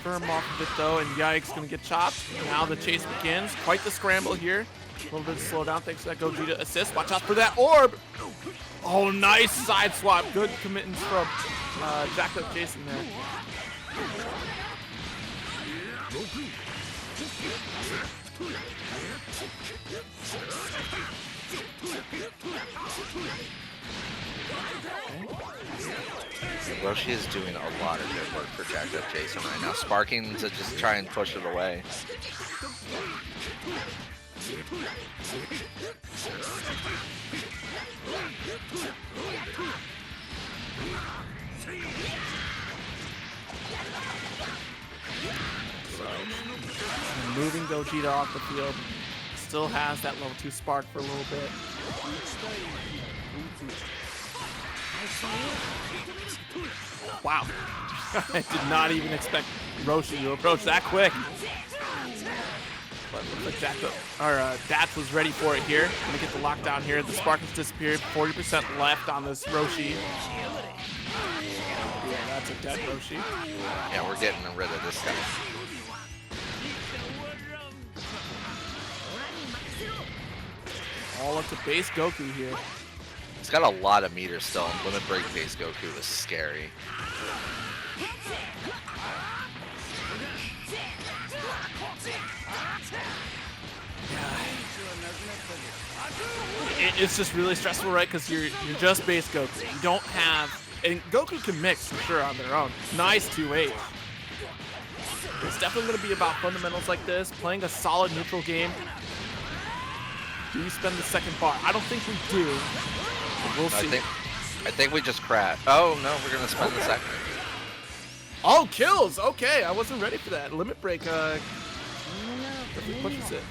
Firm off of it, though, and yikes, gonna get chopped. Now the chase begins. Quite the scramble here. A little bit of slowdown thanks to that Gogeta assist. Watch out for that orb! Oh, nice side swap. Good committance from Jacked Up Jason there. Roshi is doing a lot of good work for Jacked Up Jason right now. Sparking to just try and push it away. Moving Gogeta off the field. Still has that level 2 Spark for a little bit. Wow. I did not even expect Roshi to approach that quick. But looks like Dash was ready for it here. Gonna get the lockdown here. The Spark has disappeared. 40% left on this Roshi. Yeah, that's a dead Roshi. Yeah, we're getting rid of this guy. All up to base Goku here. He's got a lot of meters still, and limit break base Goku is scary. It's just really stressful, right? Because you're just base Goku. You don't have, and Goku can mix for sure on their own. Nice 2-8. It's definitely going to be about fundamentals like this, playing a solid neutral game. Do you spend the second bar? I don't think we do. But we'll see. I think we just crash. Oh no, we're gonna spend the second. Oh, kills. Okay, I wasn't ready for that. Limit break. Definitely pushes it.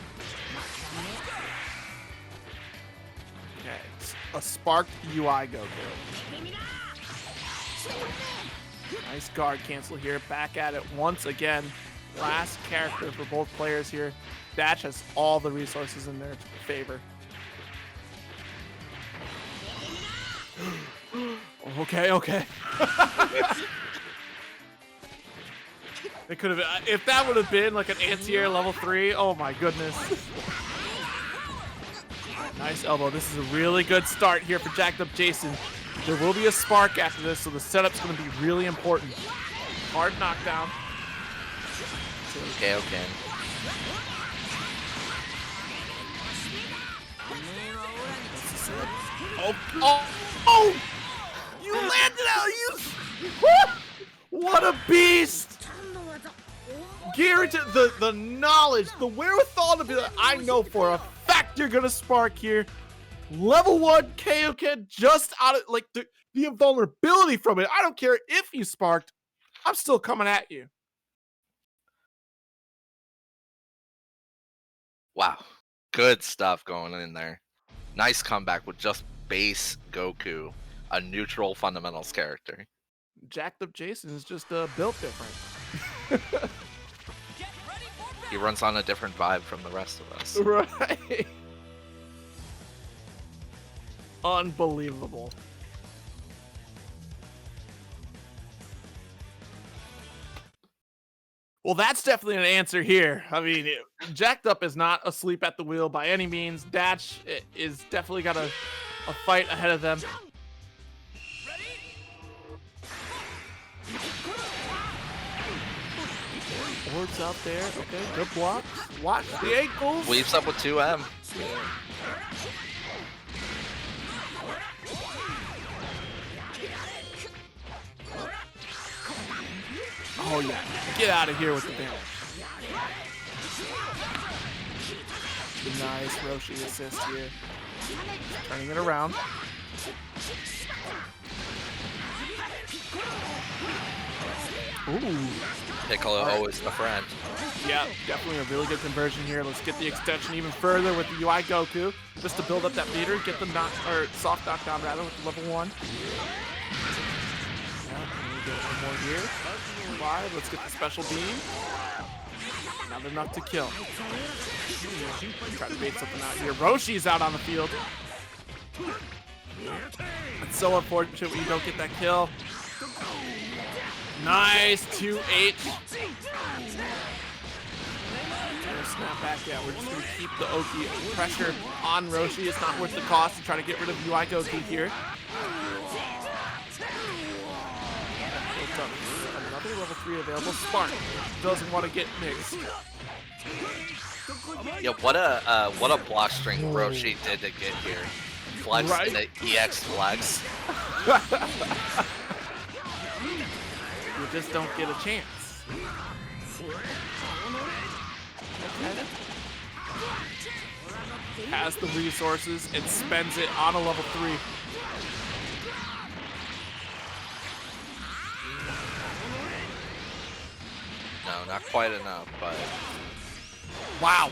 Okay, a sparked UI Goku. Nice guard cancel here. Back at it once again. Last character for both players here. Dash has all the resources in their favor. Okay. It could have been, if that would have been like an anti-air level 3, oh my goodness. Nice elbow. This is a really good start here for Jacked Up Jason. There will be a spark after this, so the setup's going to be really important. Hard knockdown. Okay. Oh! You landed out! What a beast! Guaranteed the knowledge, the wherewithal to be like, I know for a fact you're gonna spark here. Level 1 Kaioken just out of like the invulnerability from it. I don't care if you sparked, I'm still coming at you. Wow, good stuff going in there. Nice comeback with just base Goku, a neutral fundamentals character. Jacked Up Jason is just built different. He runs on a different vibe from the rest of us. Right. Unbelievable. Well, that's definitely an answer here. I mean, Jacked Up is not asleep at the wheel by any means. Dash is definitely got a fight ahead of them. Orbs out there. Okay, good blocks. Watch the ankles. Weaves up with 2M. Oh yeah, get out of here with the damage. Nice Roshi assist here. Turning it around. Ooh. Piccolo always the friend. Yeah, definitely a really good conversion here. Let's get the extension even further with the UI Goku, just to build up that meter, get the soft knockdown rather with the level 1. Yeah, get one more here. 5. Let's get the special beam. Not enough to kill. Try to bait something out here. Roshi's out on the field. It's so unfortunate when you don't get that kill. Nice 2H. Snap back. Yeah, we're just going to keep the Oki pressure on Roshi. It's not worth the cost to try to get rid of UI Goku here. Another level 3 available. Spark doesn't want to get mixed. Yeah, what a block string Roshi did to get here. Flex Right? and the EX flex. You just don't get a chance. Has the resources and spends it on a level 3. No, not quite enough, but Wow.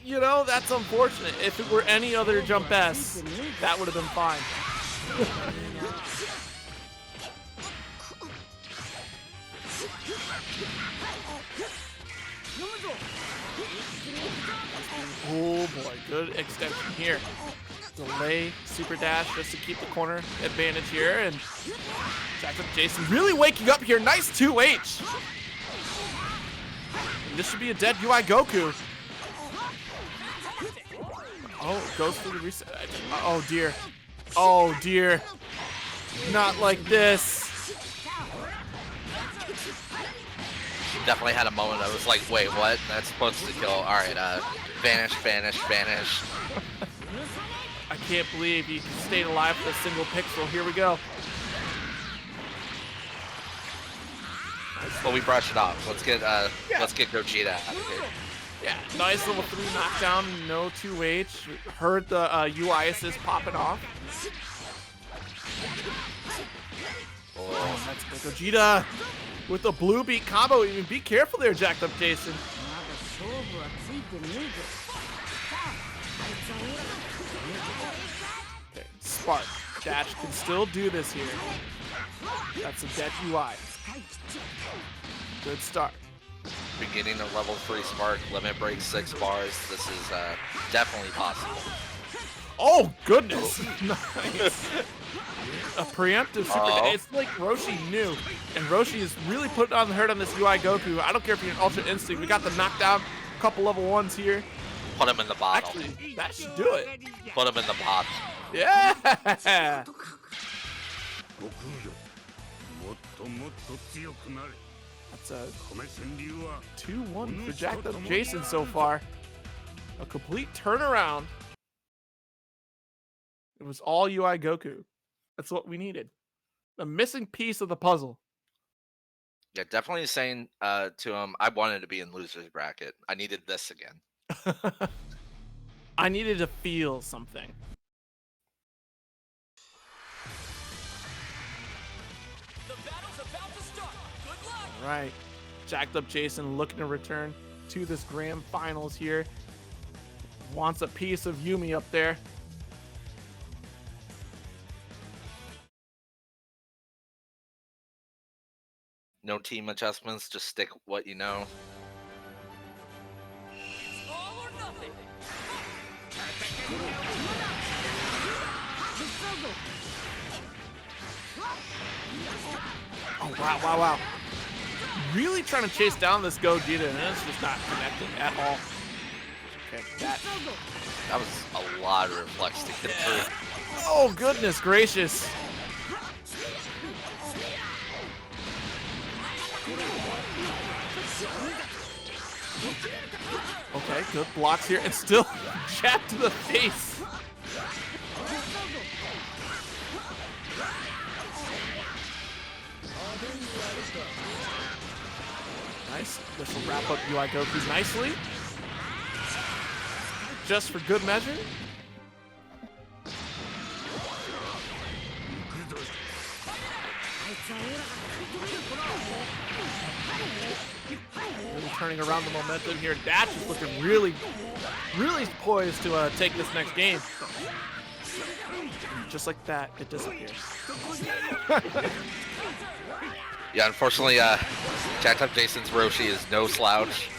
You know, that's unfortunate. If it were any other Jump S, that would have been fine. Oh boy, good extension here. Delay super dash just to keep the corner advantage here, and Jacked Up Jason really waking up here. Nice 2H. And this should be a dead UI Goku. Oh, goes for the reset. Oh dear. Oh dear. Not like this. Definitely had a moment. I was like, wait, what? That's supposed to kill. All right, vanish, vanish, vanish. I can't believe he stayed alive with a single pixel. Here we go. Well, we brushed it off. Let's get Gogeta out of here. Yeah, nice level 3 knockdown, no 2H. Heard the UI assist popping off. Oh, that's good. Gogeta with the blue beat combo. Even be careful there, jacked up Jason. Okay, Spark. Dash can still do this here. That's a dead UI. Good start. Beginning of level 3 Spark, limit break 6 bars. This is definitely possible. Oh, goodness. Nice. A preemptive super. It's like Roshi knew. And Roshi is really putting on the hurt on this UI Goku. I don't care if you're an Ultra Instinct. We got the knockdown. A couple level 1s here. Put him in the bottle. Actually, that should do it. Put him in the bottle. Yeah. That's a 2-1 for jacked up Jason so far. A complete turnaround. It was all UI Goku. That's what we needed. A missing piece of the puzzle. Yeah, definitely saying to him, I wanted to be in loser's bracket. I needed this again. I needed to feel something. The battle's about to start. Good luck. All right. Jacked up Jason looking to return to this grand finals here. Wants a piece of Yumi up there. No team adjustments, just stick what you know. It's all or nothing. Oh, wow. Really trying to chase down this Gogeta, and it's just not connecting at all. Okay, that was a lot of reflex to get through. Oh, goodness gracious. Okay, good blocks here, and still jab to the face. Nice. This will wrap up UI Goku nicely. Just for good measure. Really turning around the momentum here. Dash is looking really poised to take this next game. Just like that, it disappears. Yeah, unfortunately, jacked up Jason's Roshi is no slouch.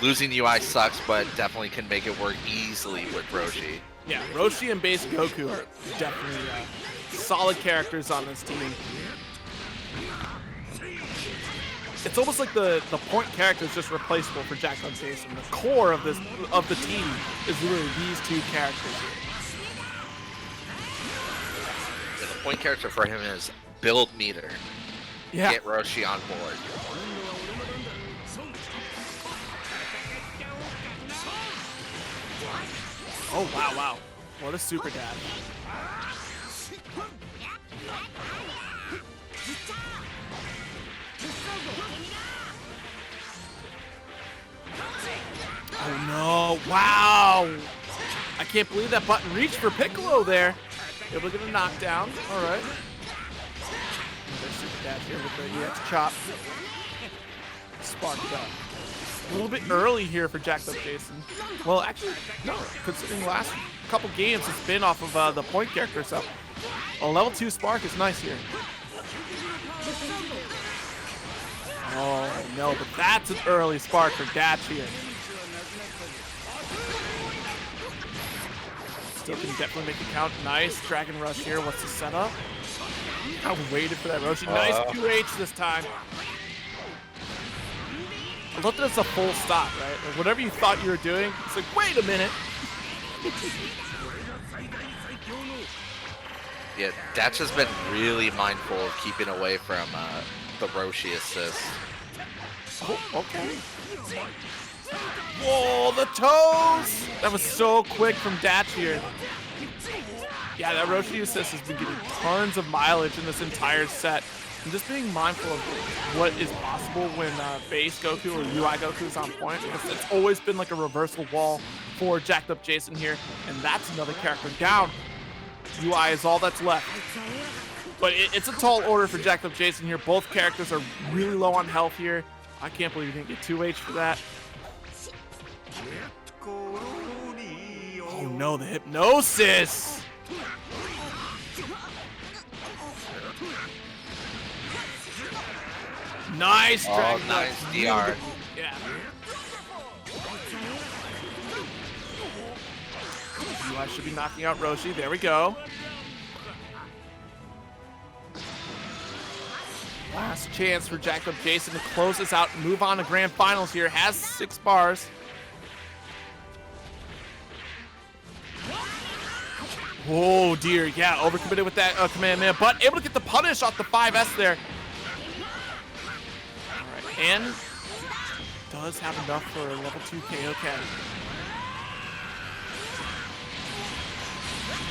Losing UI sucks, but definitely can make it work easily with Roshi. Yeah, Roshi and base Goku are definitely solid characters on this team. It's almost like the point character is just replaceable for jacked up Jason. The core of the team is really these two characters. Yeah, the point character for him is build meter. Yeah. Get Roshi on board. Oh, wow. What a super dad. Oh, no. Wow. I can't believe that button reached for Piccolo there. Able to get a knockdown. All right. Another super dash here with the EX chop. Sparked up. A little bit early here for jacked up Jason. Well, actually, no. Considering the last couple games, it's been off of the point character, so a level 2 Spark is nice here. Oh, no, but that's an early Spark for Dash here. Still can definitely make it count. Nice Dragon Rush here. What's the setup? I waited for that Roshi. Nice 2H this time. I love that it's a full stop, right? Like whatever you thought you were doing, it's like, wait a minute. Yeah, Datch has been really mindful of keeping away from the Roshi assist. Oh, okay. Whoa, the toes! That was so quick from Datch here. Yeah, that Roshi assist has been getting tons of mileage in this entire set. And just being mindful of what is possible when base Goku or UI Goku is on point. Because it's always been like a reversal wall for Jacked Up Jason here. And that's another character down. UI is all that's left. But it's a tall order for Jacked Up Jason here. Both characters are really low on health here. I can't believe you didn't get 2H for that. Oh no, the hypnosis! Nice Dragon. Nice DR. Yeah. UI should be knocking out Roshi. There we go. Last chance for Jacked Up Jason to close this out and move on to grand finals here. Has 6 bars. Oh dear, yeah, overcommitted with that command man, but able to get the punish off the 5S there. All right, and does have enough for a level 2 KO.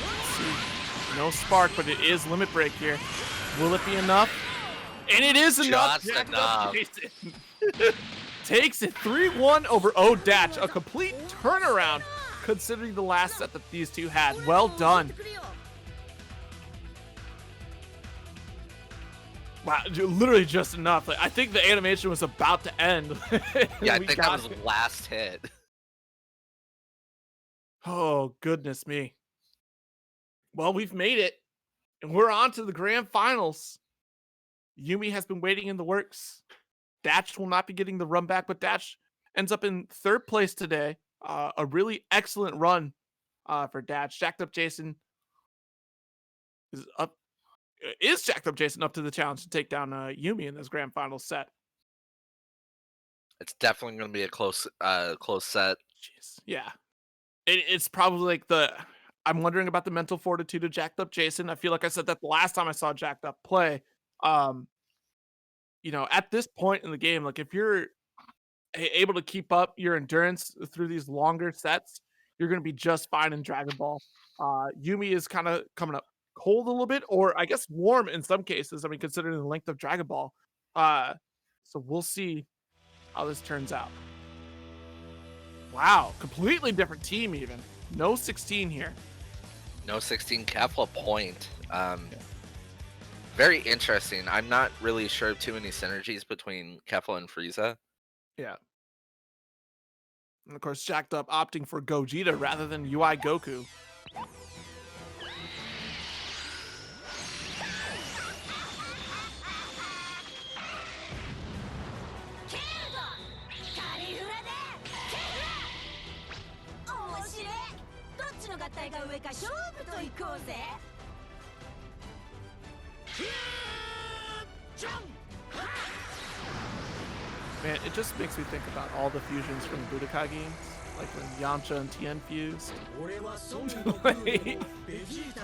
Let's see, no spark, but it is limit break here. Will it be enough? And it is enough. Just enough. Takes it 3-1 over Datch, a complete turnaround considering the last set that these two had. Well done. Wow, literally just enough. Like, I think the animation was about to end. Yeah, I think that was the last hit. Oh, goodness me. Well, we've made it, and we're on to the grand finals. Yumi has been waiting in the works. Datch will not be getting the run back, but Datch ends up in 3rd place today. A really excellent run for Datch. Jacked Up Jason is up. Is Jacked Up Jason up to the challenge to take down Yumi in this grand final set? It's definitely going to be a close set. Jeez, yeah. It's probably like I'm wondering about the mental fortitude of Jacked Up Jason. I feel like I said that the last time I saw Jacked Up play. You know, at this point in the game, like if you're able to keep up your endurance through these longer sets, you're going to be just fine in Dragon Ball. Yumi is kind of coming up cold a little bit, or I guess warm in some cases. I mean, considering the length of Dragon Ball. So we'll see how this turns out. Wow, completely different team even. No 16 here. No 16, Kefla point. Very interesting. I'm not really sure of too many synergies between Kefla and Frieza. Yeah. And of course, Jacked Up opting for Gogeta rather than UI Goku. Man, it just makes me think about all the fusions from the Budokai games, like when Yamcha and Tien fused.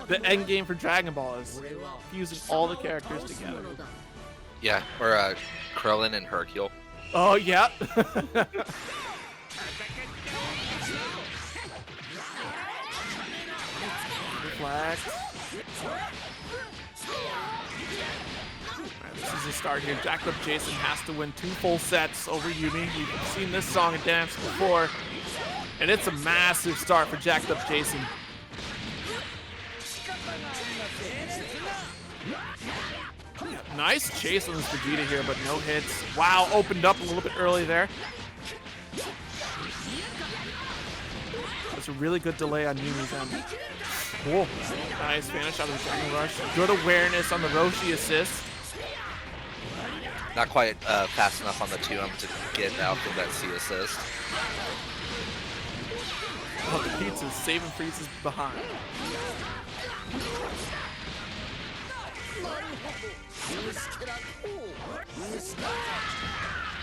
The end game for Dragon Ball is fusing all the characters together. Yeah, or Krillin and Hercule. Oh, yeah. Reflect. This is a start here. Jacked Up Jason has to win 2 full sets over Yumi. We've seen this song and dance before, and it's a massive start for Jacked Up Jason. Yeah, nice chase on this Vegeta here, but no hits. Wow, opened up a little bit early there. That's a really good delay on Yumi's end. Cool. Nice finish out of the Dragon Rush. Good awareness on the Roshi assist. Not quite fast enough on the 2M to get out of that C assist. Oh, the pizza's saving Frieza's behind.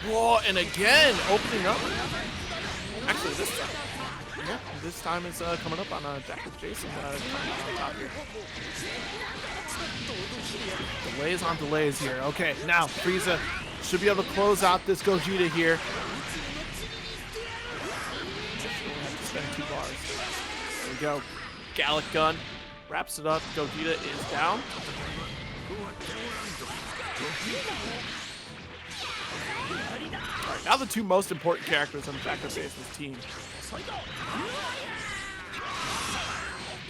Whoa, and again, opening up. Actually, this time. Yeah, this time is coming up on Jack with Jason coming on top here. Delays on delays here. Okay, now Frieza should be able to close out this Gogeta here. Only have to spend 2 bars. There we go. Gallic Gun wraps it up. Gogeta is down. Alright, now the 2 most important characters on Jack with Jason's team.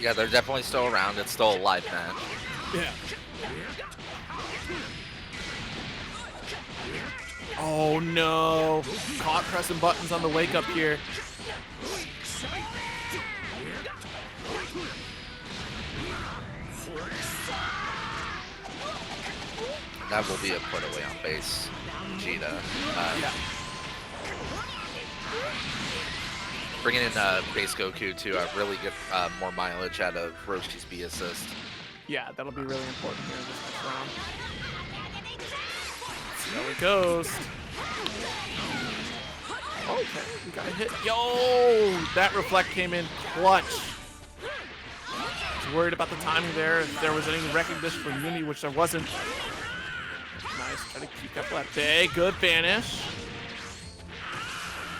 Yeah, they're definitely still around. It's still a live match. Yeah. Oh no. Caught pressing buttons on the wake up here. That will be a put away on base. Vegeta. Yeah. Bringing in base Goku to really get more mileage out of Roshi's B assist. Yeah, that'll be really important here in this next round. See how it goes. Okay, we got a hit. Yo! That reflect came in clutch. Was worried about the timing there, if there was any recognition from Yumi, which there wasn't. Nice, try to keep that left A. Good vanish.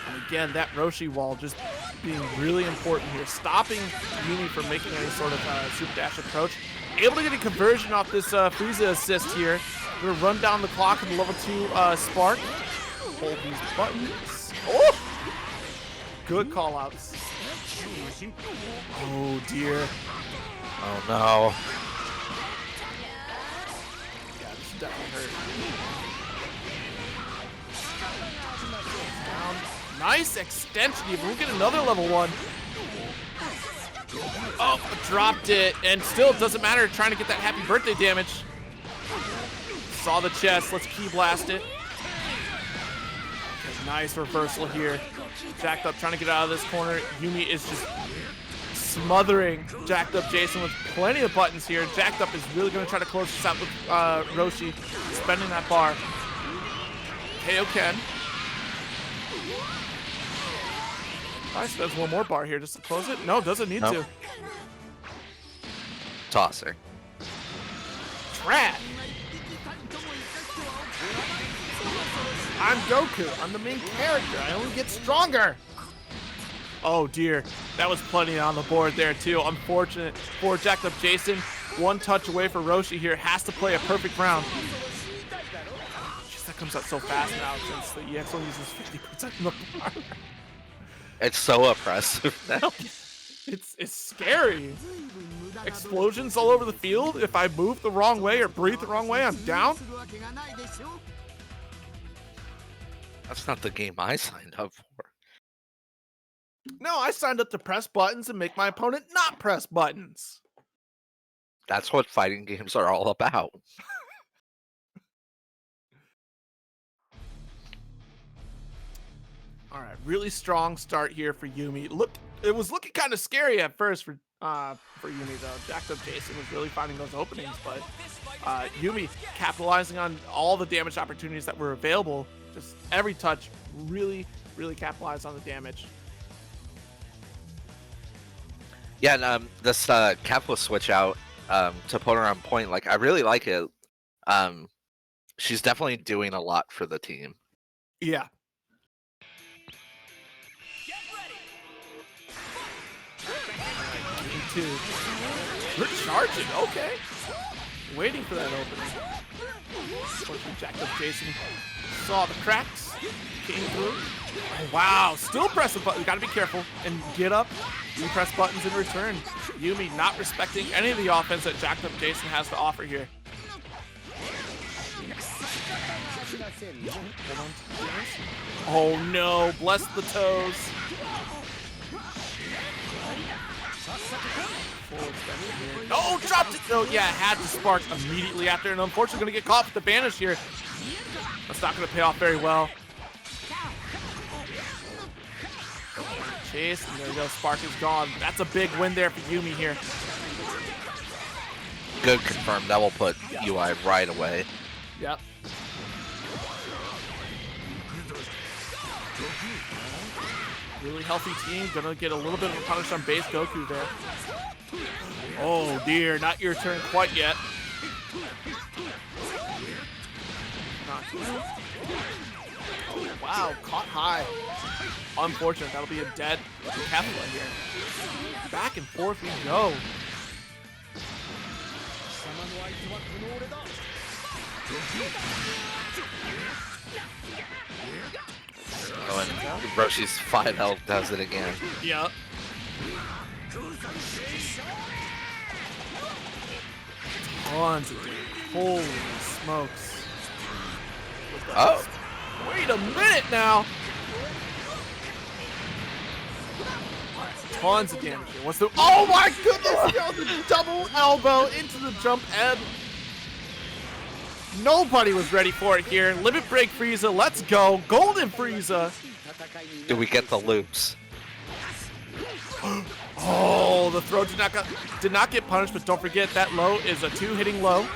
And again, that Roshi wall just being really important here. Stopping Yumi from making any sort of super dash approach. Able to get a conversion off this Frieza assist here. We're gonna run down the clock in the level 2 Spark. Hold these buttons. Oh! Good call outs. Oh dear. Oh no. Yeah, this definitely hurt. Down. Nice extension. We'll get another level 1. Oh, dropped it, and still it doesn't matter. Trying to get that happy birthday damage. Saw the chest. Let's key blast it. Okay, nice reversal here. Jacked Up trying to get out of this corner. Yumi is just smothering Jacked Up Jason with plenty of buttons here. Jacked Up is really going to try to close this out with Roshi, spending that bar. KO Ken. Probably spends one more bar here just to close it. No, doesn't need to. Tosser. Trash. I'm Goku. I'm the main character. I only get stronger. Oh dear. That was plenty on the board there too. Unfortunate for Jacked Up Jason. One touch away for Roshi here. Has to play a perfect round. Jeez, that comes out so fast now since the EXO uses 50% of the bar. It's so oppressive now. It's scary. Explosions all over the field. If I move the wrong way or breathe the wrong way, I'm down. That's not the game I signed up for. No, I signed up to press buttons and make my opponent not press buttons. That's what fighting games are all about. All right, really strong start here for Yumi. Look, it was looking kind of scary at first for Yumi though. Jacked Up Jason was really finding those openings, but Yumi capitalizing on all the damage opportunities that were available. Just every touch really capitalized on the damage. Yeah, and this capital switch out to put her on point, like I really like it. She's definitely doing a lot for the team. Yeah. Game 2. We're charging, okay. Waiting for that opening. Unfortunately, Jacked Up Jason saw the cracks, came through. Oh, wow, still press the button. Gotta be careful and get up. You press buttons in return. Yumi not respecting any of the offense that Jacked Up Jason has to offer here. Hold on to this. Oh no, bless the toes. Oh, dropped it. Oh, yeah, had to spark immediately after, and unfortunately going to get caught with the banish here. That's not going to pay off very well. Chase, and there we go. Spark is gone. That's a big win there for Yumi here. Good confirm. That will put UI right away. Yep. Really healthy team. Gonna get a little bit of a punish on base Goku there. Oh dear, not your turn quite yet. Oh, wow, caught high. Unfortunate, that'll be a dead Kefla here. Back and forth we go. Oh, and Roshi's 5 health does it again. Yep. Tons of damage. Holy smokes. Oh! Wait a minute now. Tons of damage here. What's the? Oh my goodness! Yo, the double elbow into the jump ebb. Nobody was ready for it here. Limit break Frieza. Let's go. Golden Frieza. Do we get the loops? Oh, the throw did not get punished, but don't forget that low is a 2-hitting low. Oh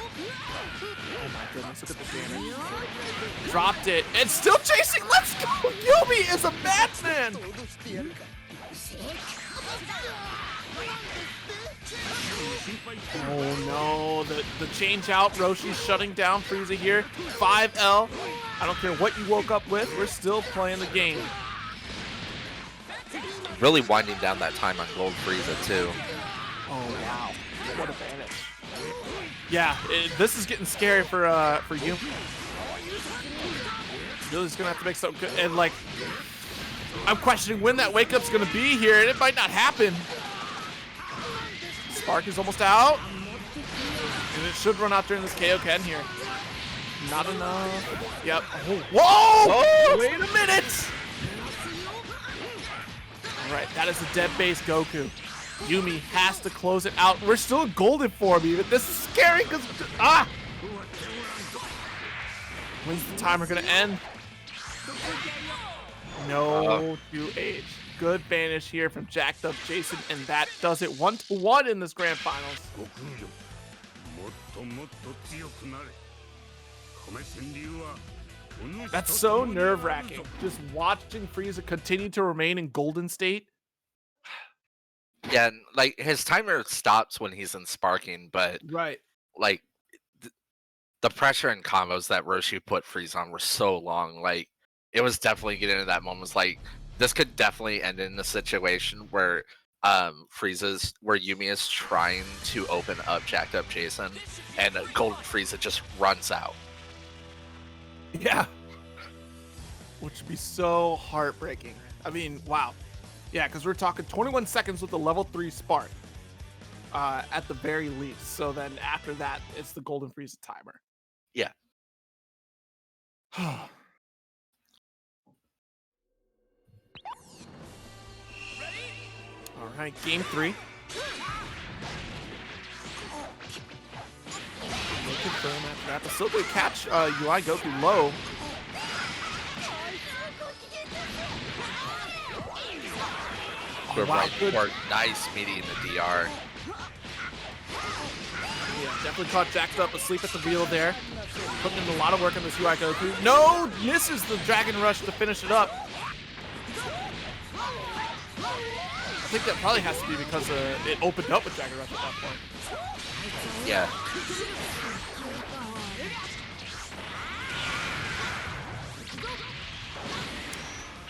my goodness, look at the damage. Dropped it, and still chasing, let's go! Yumi is a madman! Oh no, the change out, Roshi's shutting down Frieza here. 5L, I don't care what you woke up with, we're still playing the game. Really winding down that time on Gold Frieza too. Oh wow, what a vanish. Yeah, this is getting scary for you. Really gonna have to make something good, and like, I'm questioning when that wake up's gonna be here, and it might not happen. Spark is almost out, and it should run out during this Kaioken here. Not enough. Yep. Whoa! Oh! Wait a minute! All right, that is a dead base Goku. Yumi has to close it out. We're still in golden form even. This is scary because when's the timer gonna end? No 2H. Good banish here from jacked up Jason, and that does it 1-1 in this grand finals. That's so nerve-wracking. Just watching Frieza continue to remain in golden state. Yeah, and, like his timer stops when he's in sparking, but Right. like the pressure and combos that Roshi put Frieza on were so long. Like it was definitely getting to that moment. Like this could definitely end in a situation where where Yumi is trying to open up jacked up Jason, and Golden Frieza just runs out. Yeah. Which would be so heartbreaking. I mean, wow. Yeah, because we're talking 21 seconds with a level 3 spark at the very least. So then after that, it's the Golden Frieza timer. Yeah. All right, game 3. No confirm after that, but still good catch UI Goku low. We're wow, right good. for nice meaty in the DR. Yeah, definitely caught jacked up asleep at the wheel there. Putting in a lot of work on this UI Goku. No, misses the Dragon Rush to finish it up. I think that probably has to be because it opened up with Dragon Rush at that point. Yeah.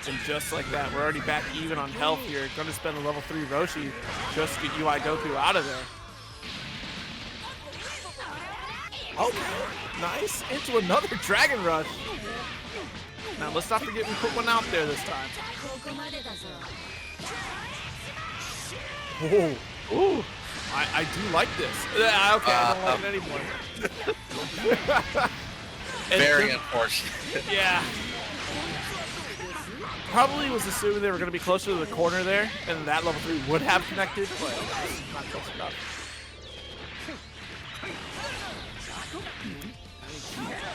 And just like that, we're already back even on health here. Gonna spend a level 3 Roshi just to get UI Goku out of there. Okay, nice. Into another Dragon Rush. Now let's not forget we put one out there this time. Oh, ooh. I do like this. Okay, I don't like it anymore. Very unfortunate. Yeah. Probably was assuming they were going to be closer to the corner there, and that level 3 would have connected, but not close enough.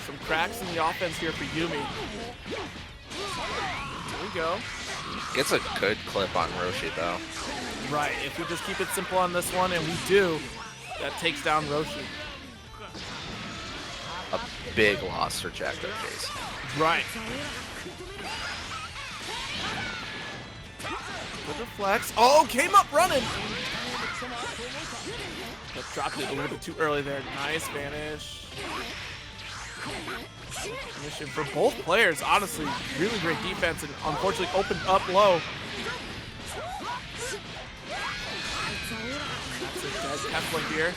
Some cracks in the offense here for Yumi. There we go. Gets a good clip on Roshi though. Right, if we just keep it simple on this one, and we do, that takes down Roshi. A big loss for jacked up Jason. Right. Good reflex. Oh, came up running. But dropped it a little bit too early there. Nice vanish. Mission for both players, honestly. Really great defense and unfortunately opened up low. That's a dead Kefla here.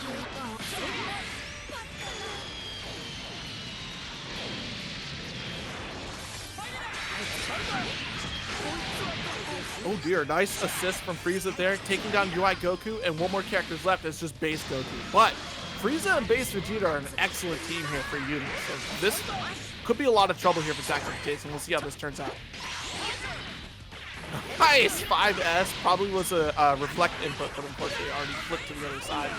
Oh dear, nice assist from Frieza there, taking down UI Goku, and one more character's left. It's just base Goku. But Frieza and base Vegeta are an excellent team here for Nym. So this could be a lot of trouble here for Tactical Jason. We'll see how this turns out. Nice! 5S probably was a reflect input, but unfortunately already flipped to the other side.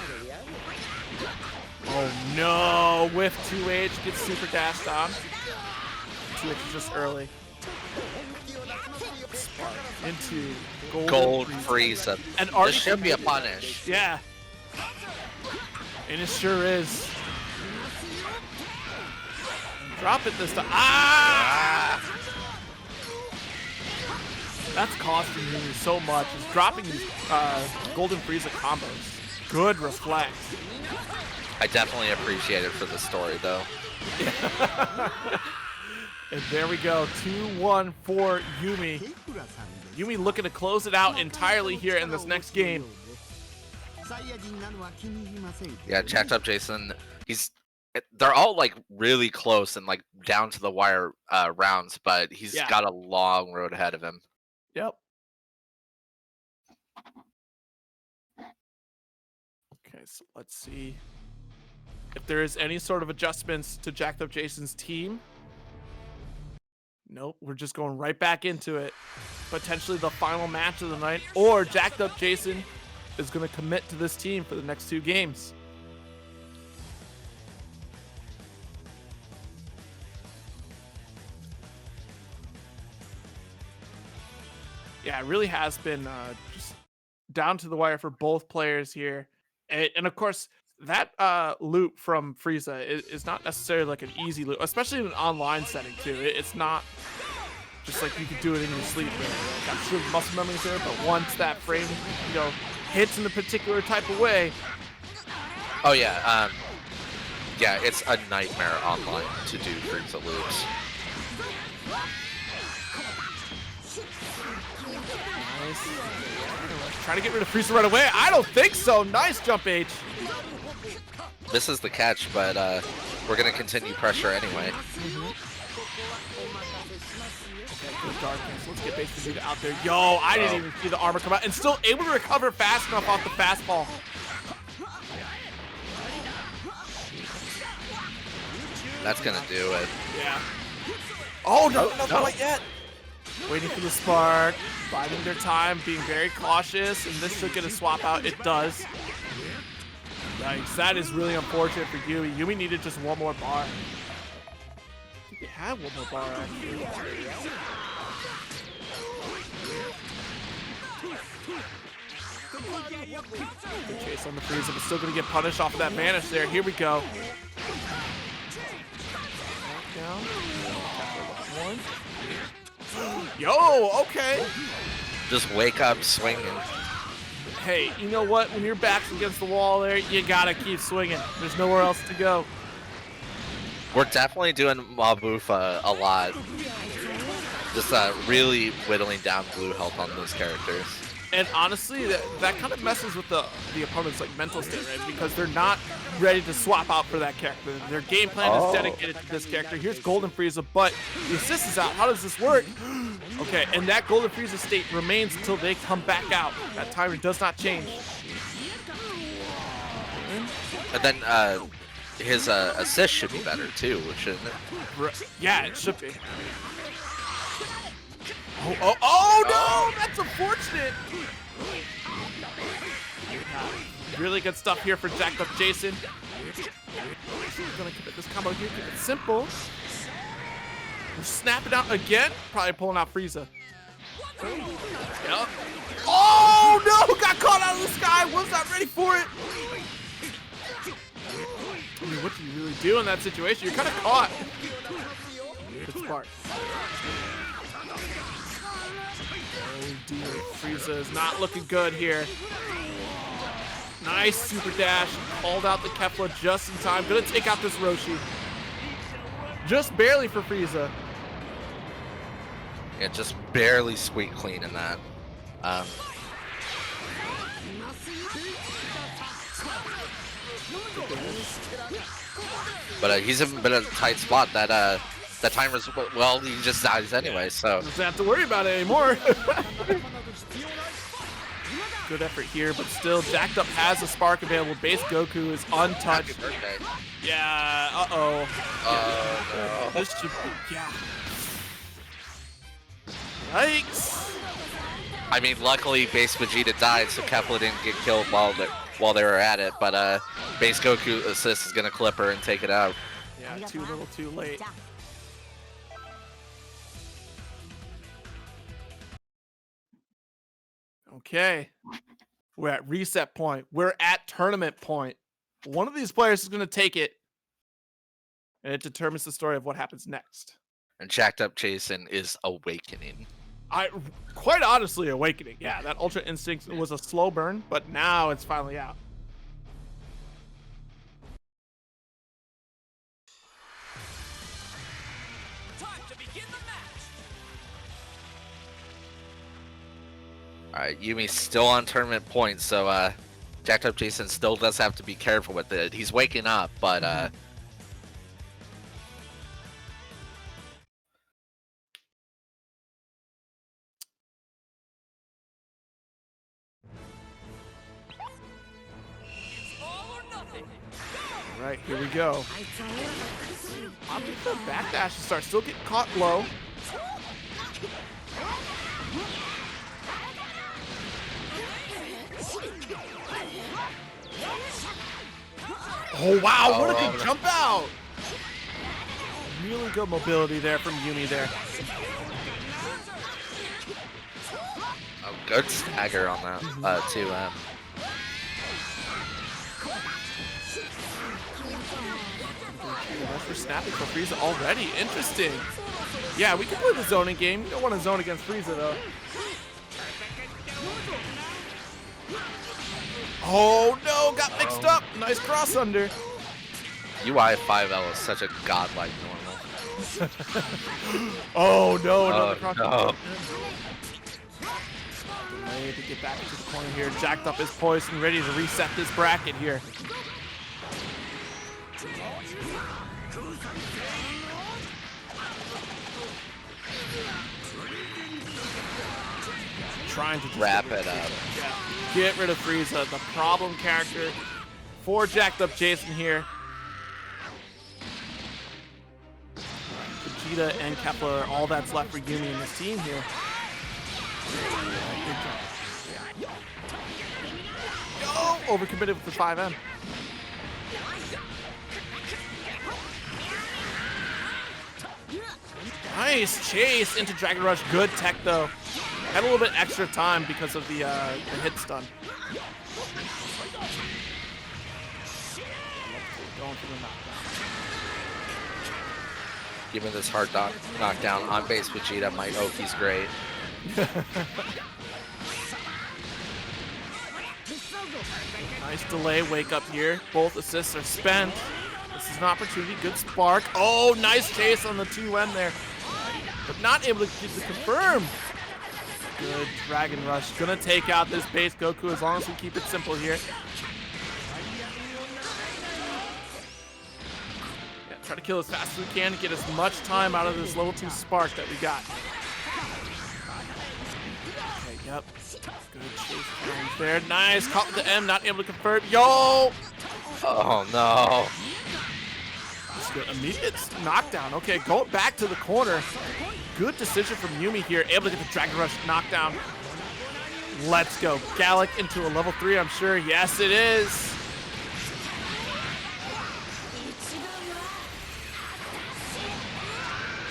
Oh no! Whiff 2H, gets super dashed on. 2H is just early. Spark into Gold Frieza. And this should be a punish. Yeah. And it sure is. Drop it this time. Ah! That's costing me so much. Is dropping these Golden Frieza combos. Good reflect. I definitely appreciate it for the story, though. And there we go, 2-1 for Yumi. Yumi looking to close it out entirely here in this next game. Yeah, Jacked Up Jason, they're all like really close and like down to the wire rounds, but he's got a long road ahead of him. Yep. Okay, so let's see if there is any sort of adjustments to Jacked Up Jason's team. Nope, we're just going right back into it. Potentially the final match of the night, or Jacked Up Jason is going to commit to this team for the next 2 games. Yeah, it really has been just down to the wire for both players here. And of course, that loop from Frieza is not necessarily like an easy loop, especially in an online setting too. It's not just like you could do it in your sleep. Got sure muscle memories there, but once that frame, hits in a particular type of way. Oh yeah, yeah, it's a nightmare online to do Frieza loops. Nice. Trying to get rid of Frieza right away. I don't think so. Nice jump H. Misses the catch, but we're gonna continue pressure anyway. Okay, good darkness. Let's get base Vegeta out there. Yo, I didn't even see the armor come out, and still able to recover fast enough off the fastball. That's gonna do it. Yeah. Oh no, not quite yet. Waiting for the spark, biding their time, being very cautious, and this should get a swap out. It does. Yikes, that is really unfortunate for Yumi. Yumi needed just one more bar. I think they had one more bar, actually. Good chase on the Frieza, but still going to get punished off of that vanish there. Here we go. Down. Yo, okay. Just wake up swinging. Hey, you know what? When your back's against the wall there, you gotta keep swinging. There's nowhere else to go. We're definitely doing Mabufa a lot. Just really whittling down blue health on those characters. And honestly, that kind of messes with the opponent's like mental state, right? Because they're not ready to swap out for that character. Their game plan is dedicated to this character. Here's Golden Frieza, but the assist is out. How does this work? Okay, and that Golden Frieza state remains until they come back out. That timer does not change. And then his assist should be better too, shouldn't it? Yeah, it should be. Oh no! That's unfortunate! Really good stuff here for Jacked Up Jason. We're gonna keep it this combo here, keep it simple. We're snapping out again, probably pulling out Frieza. Yep. Oh no! Got caught out of the sky! Was not ready for it! I mean, what do you really do in that situation? You're kind of caught. Good spark. Oh dear, Frieza is not looking good here. Nice super dash. Called out the Kefla just in time. Gonna take out this Roshi. Just barely for Frieza. Yeah, just barely squeak clean in that. But he's been in a tight spot. That timer's, well, he just dies anyway, so. Doesn't have to worry about it anymore. Good effort here, but still, Jacked Up has a spark available. Base Goku is untouched. Happy birthday. Yeah, uh-oh. Oh, no. This should be, yeah. Yikes. I mean, luckily Base Vegeta died, so Kefla didn't get killed while they were at it. But Base Goku assist is gonna clip her and take it out. Yeah, too little, too late. Okay, we're at reset point. We're at tournament point. One of these players is going to take it, and it determines the story of what happens next. And Jacked Up Jason is awakening. Quite honestly, awakening. Yeah, that Ultra Instinct was a slow burn, but now it's finally out. Time to begin the match. Alright, Yumi's still on tournament points, so Jacked Up Jason still does have to be careful with it. He's waking up, but It's all or nothing. All right, here we go. Opting for backdash to start. Still getting caught low. Oh, wow, what a good jump out. Really good mobility there from Yumi there. oh, good stagger on that, too. That's for snapping for Frieza already. Interesting. Yeah, we can play the zoning game. We don't want to zone against Frieza, though. Oh, no, got mixed up. Nice cross under. UI 5L is such a godlike normal. Oh, no, another cross no. under. Way to get back into the corner here. Jacked Up is poised and ready to reset this bracket here. Trying to just Wrap it up. Yeah. Get rid of Frieza, the problem character for Jacked Up Jason here. Vegeta and Kefla are all that's left for Yumi and his team here. Oh, overcommitted with the 5M. Nice chase into Dragon Rush. Good tech though. Had a little bit extra time because of the hit stun. Going for the knockdown. Given this hard knockdown on base Vegeta, my Oki's great. Nice delay wake up here. Both assists are spent. This is an opportunity. Good spark. Oh, nice chase on the 2N there. But not able to get the confirm. Good Dragon Rush. Gonna take out this base Goku as long as we keep it simple here. Yeah, try to kill as fast as we can to get as much time out of this level 2 spark that we got. Okay, yep. Good chase challenge there. Nice. Caught with the M, not able to confirm. Yo! Oh no. That's good. Immediate knockdown. Okay, go back to the corner. Good decision from Yumi here. Able to get the Dragon Rush knockdown. Let's go. Gallic into a level 3, I'm sure. Yes, it is.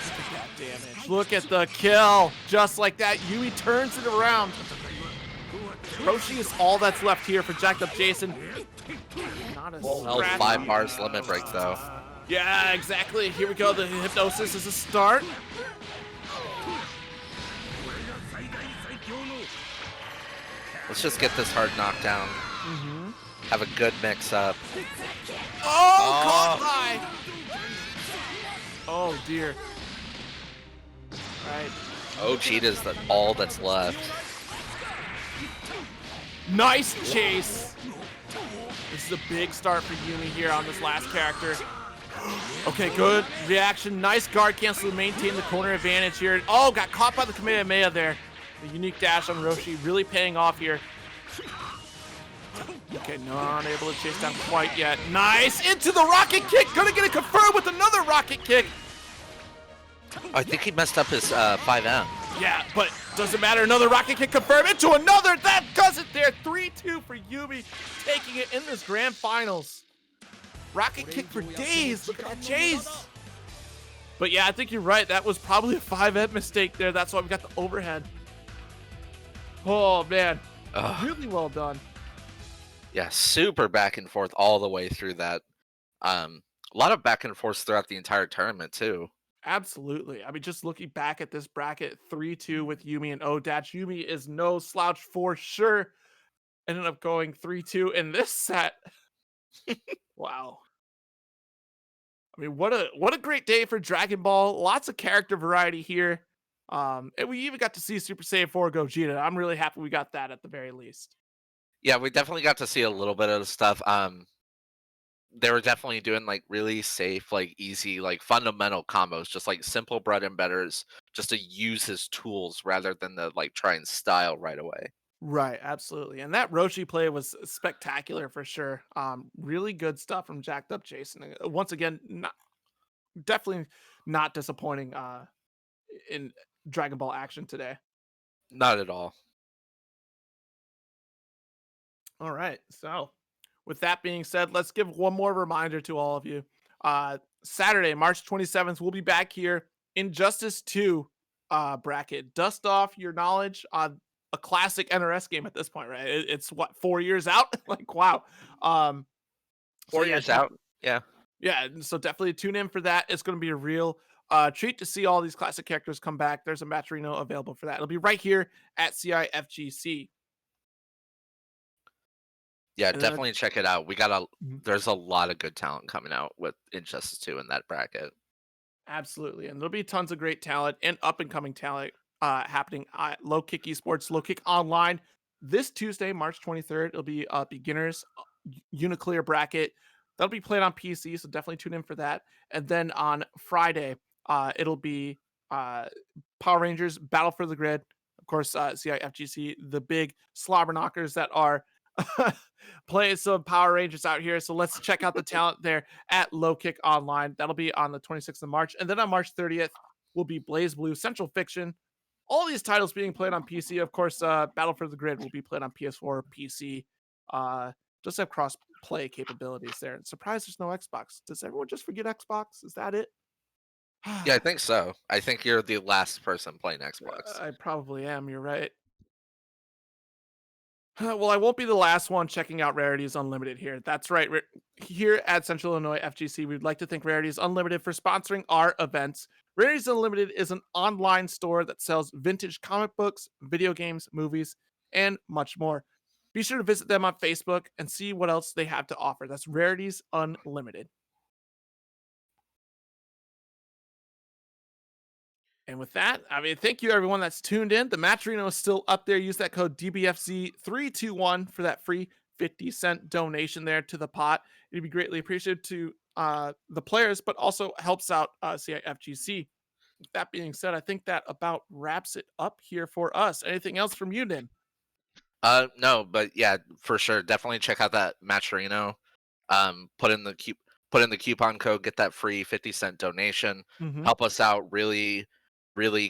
Look at that damage. Look at the kill. Just like that, Yumi turns it around. Roshi is all that's left here for Jacked Up Jason. Not a Well, scratch. 5 bars limit break though. Yeah, exactly. Here we go. The hypnosis is a start. Let's just get this hard knockdown. Mm-hmm. Have a good mix-up. Oh, caught high. Oh, dear. Right. Oh, Cheetah's all that's left. Nice chase. This is a big start for Yumi here on this last character. Okay, good reaction. Nice guard cancel to maintain the corner advantage here. Oh, got caught by the Kamehameha there. The unique dash on Roshi really paying off here. Okay, not able to chase down quite yet. Nice, into the rocket kick. Gonna get it confirmed with another rocket kick. I think he messed up his 5M. Yeah, but doesn't matter. Another rocket kick confirmed into another. That does it there. 3-2 for Yumi, taking it in this grand finals. Rocket kick for days. Look at that chase. But yeah, I think you're right. That was probably a 5M mistake there. That's why we got the overhead. Oh, man. Really well done. Yeah, super back and forth all the way through that. A lot of back and forth throughout the entire tournament, too. Absolutely. I mean, just looking back at this bracket, 3-2 with Yumi and Odatch. Yumi is no slouch for sure. Ended up going 3-2 in this set. Wow. I mean, what a great day for Dragon Ball. Lots of character variety here. And we even got to see Super Saiyan 4 Gogeta. I'm really happy we got that at the very least. Yeah, we definitely got to see a little bit of the stuff. They were definitely doing like really safe, like easy, like fundamental combos, just like simple bread and butters, just to use his tools rather than the like try and style right away. Right, absolutely. And that Roshi play was spectacular for sure. Really good stuff from Jacked Up Jason. Once again, definitely not disappointing in Dragon Ball action today. Not at all. All right. So, with that being said, let's give one more reminder to all of you. Saturday, March 27th, we'll be back here in Justice 2 bracket. Dust off your knowledge on a classic NRS game at this point, right? It's what, 4 years out? Like, wow. 4 years out. Yeah. Yeah, so definitely tune in for that. It's going to be a real treat to see all these classic characters come back. There's a Matcherino available for that. It'll be right here at CIFGC. Yeah, And definitely check it out. Mhm. There's a lot of good talent coming out with Injustice 2 in that bracket. Absolutely. And there'll be tons of great talent and up and coming talent happening at Low Kick Esports, Low Kick Online this Tuesday, March 23rd. It'll be a beginners Uniclear bracket. That'll be played on PC, so definitely tune in for that. And then on Friday, it'll be Power Rangers Battle for the Grid. Of course, CIFGC, the big slobber knockers that are playing some Power Rangers out here. So let's check out the talent there at Low Kick Online. That'll be on the 26th of March. And then on March 30th will be Blaze Blue Central Fiction. All these titles being played on PC. Of course, Battle for the Grid will be played on PS4, PC. Just have cross play capabilities there. And surprised there's no Xbox. Does everyone just forget Xbox? Is that it? Yeah, I think so. I think you're the last person playing Xbox. I probably am. You're right. Well, I won't be the last one checking out Rarities Unlimited here. That's right. Here at Central Illinois FGC, we'd like to thank Rarities Unlimited for sponsoring our events. Rarities Unlimited is an online store that sells vintage comic books, video games, movies, and much more. Be sure to visit them on Facebook and see what else they have to offer. That's Rarities Unlimited. And with that, I mean, thank you everyone that's tuned in. The Matcherino is still up there. Use that code DBFZ321 for that free 50-cent donation there to the pot. It'd be greatly appreciated to the players, but also helps out CIFGC. With that being said, I think that about wraps it up here for us. Anything else from you, Nym? No, but yeah, for sure. Definitely check out that Matcherino. Put in the coupon code, get that free 50-cent donation. Mm-hmm. Help us out, really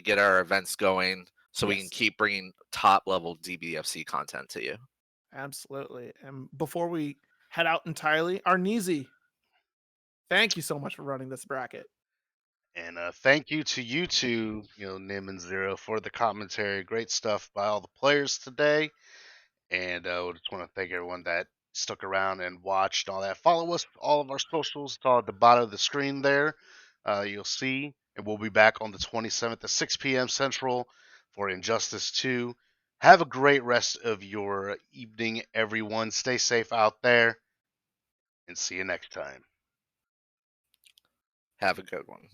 get our events going so we can keep bringing top level DBFC content to you. Absolutely. And before we head out entirely, Arneezy, thank you so much for running this bracket. And thank you to you two, Nym and Zero, for the commentary. Great stuff by all the players today. And I just want to thank everyone that stuck around and watched all that. Follow us, all of our socials. It's all at the bottom of the screen there. You'll see. And we'll be back on the 27th at 6 p.m. Central for Injustice 2. Have a great rest of your evening, everyone. Stay safe out there, and see you next time. Have a good one.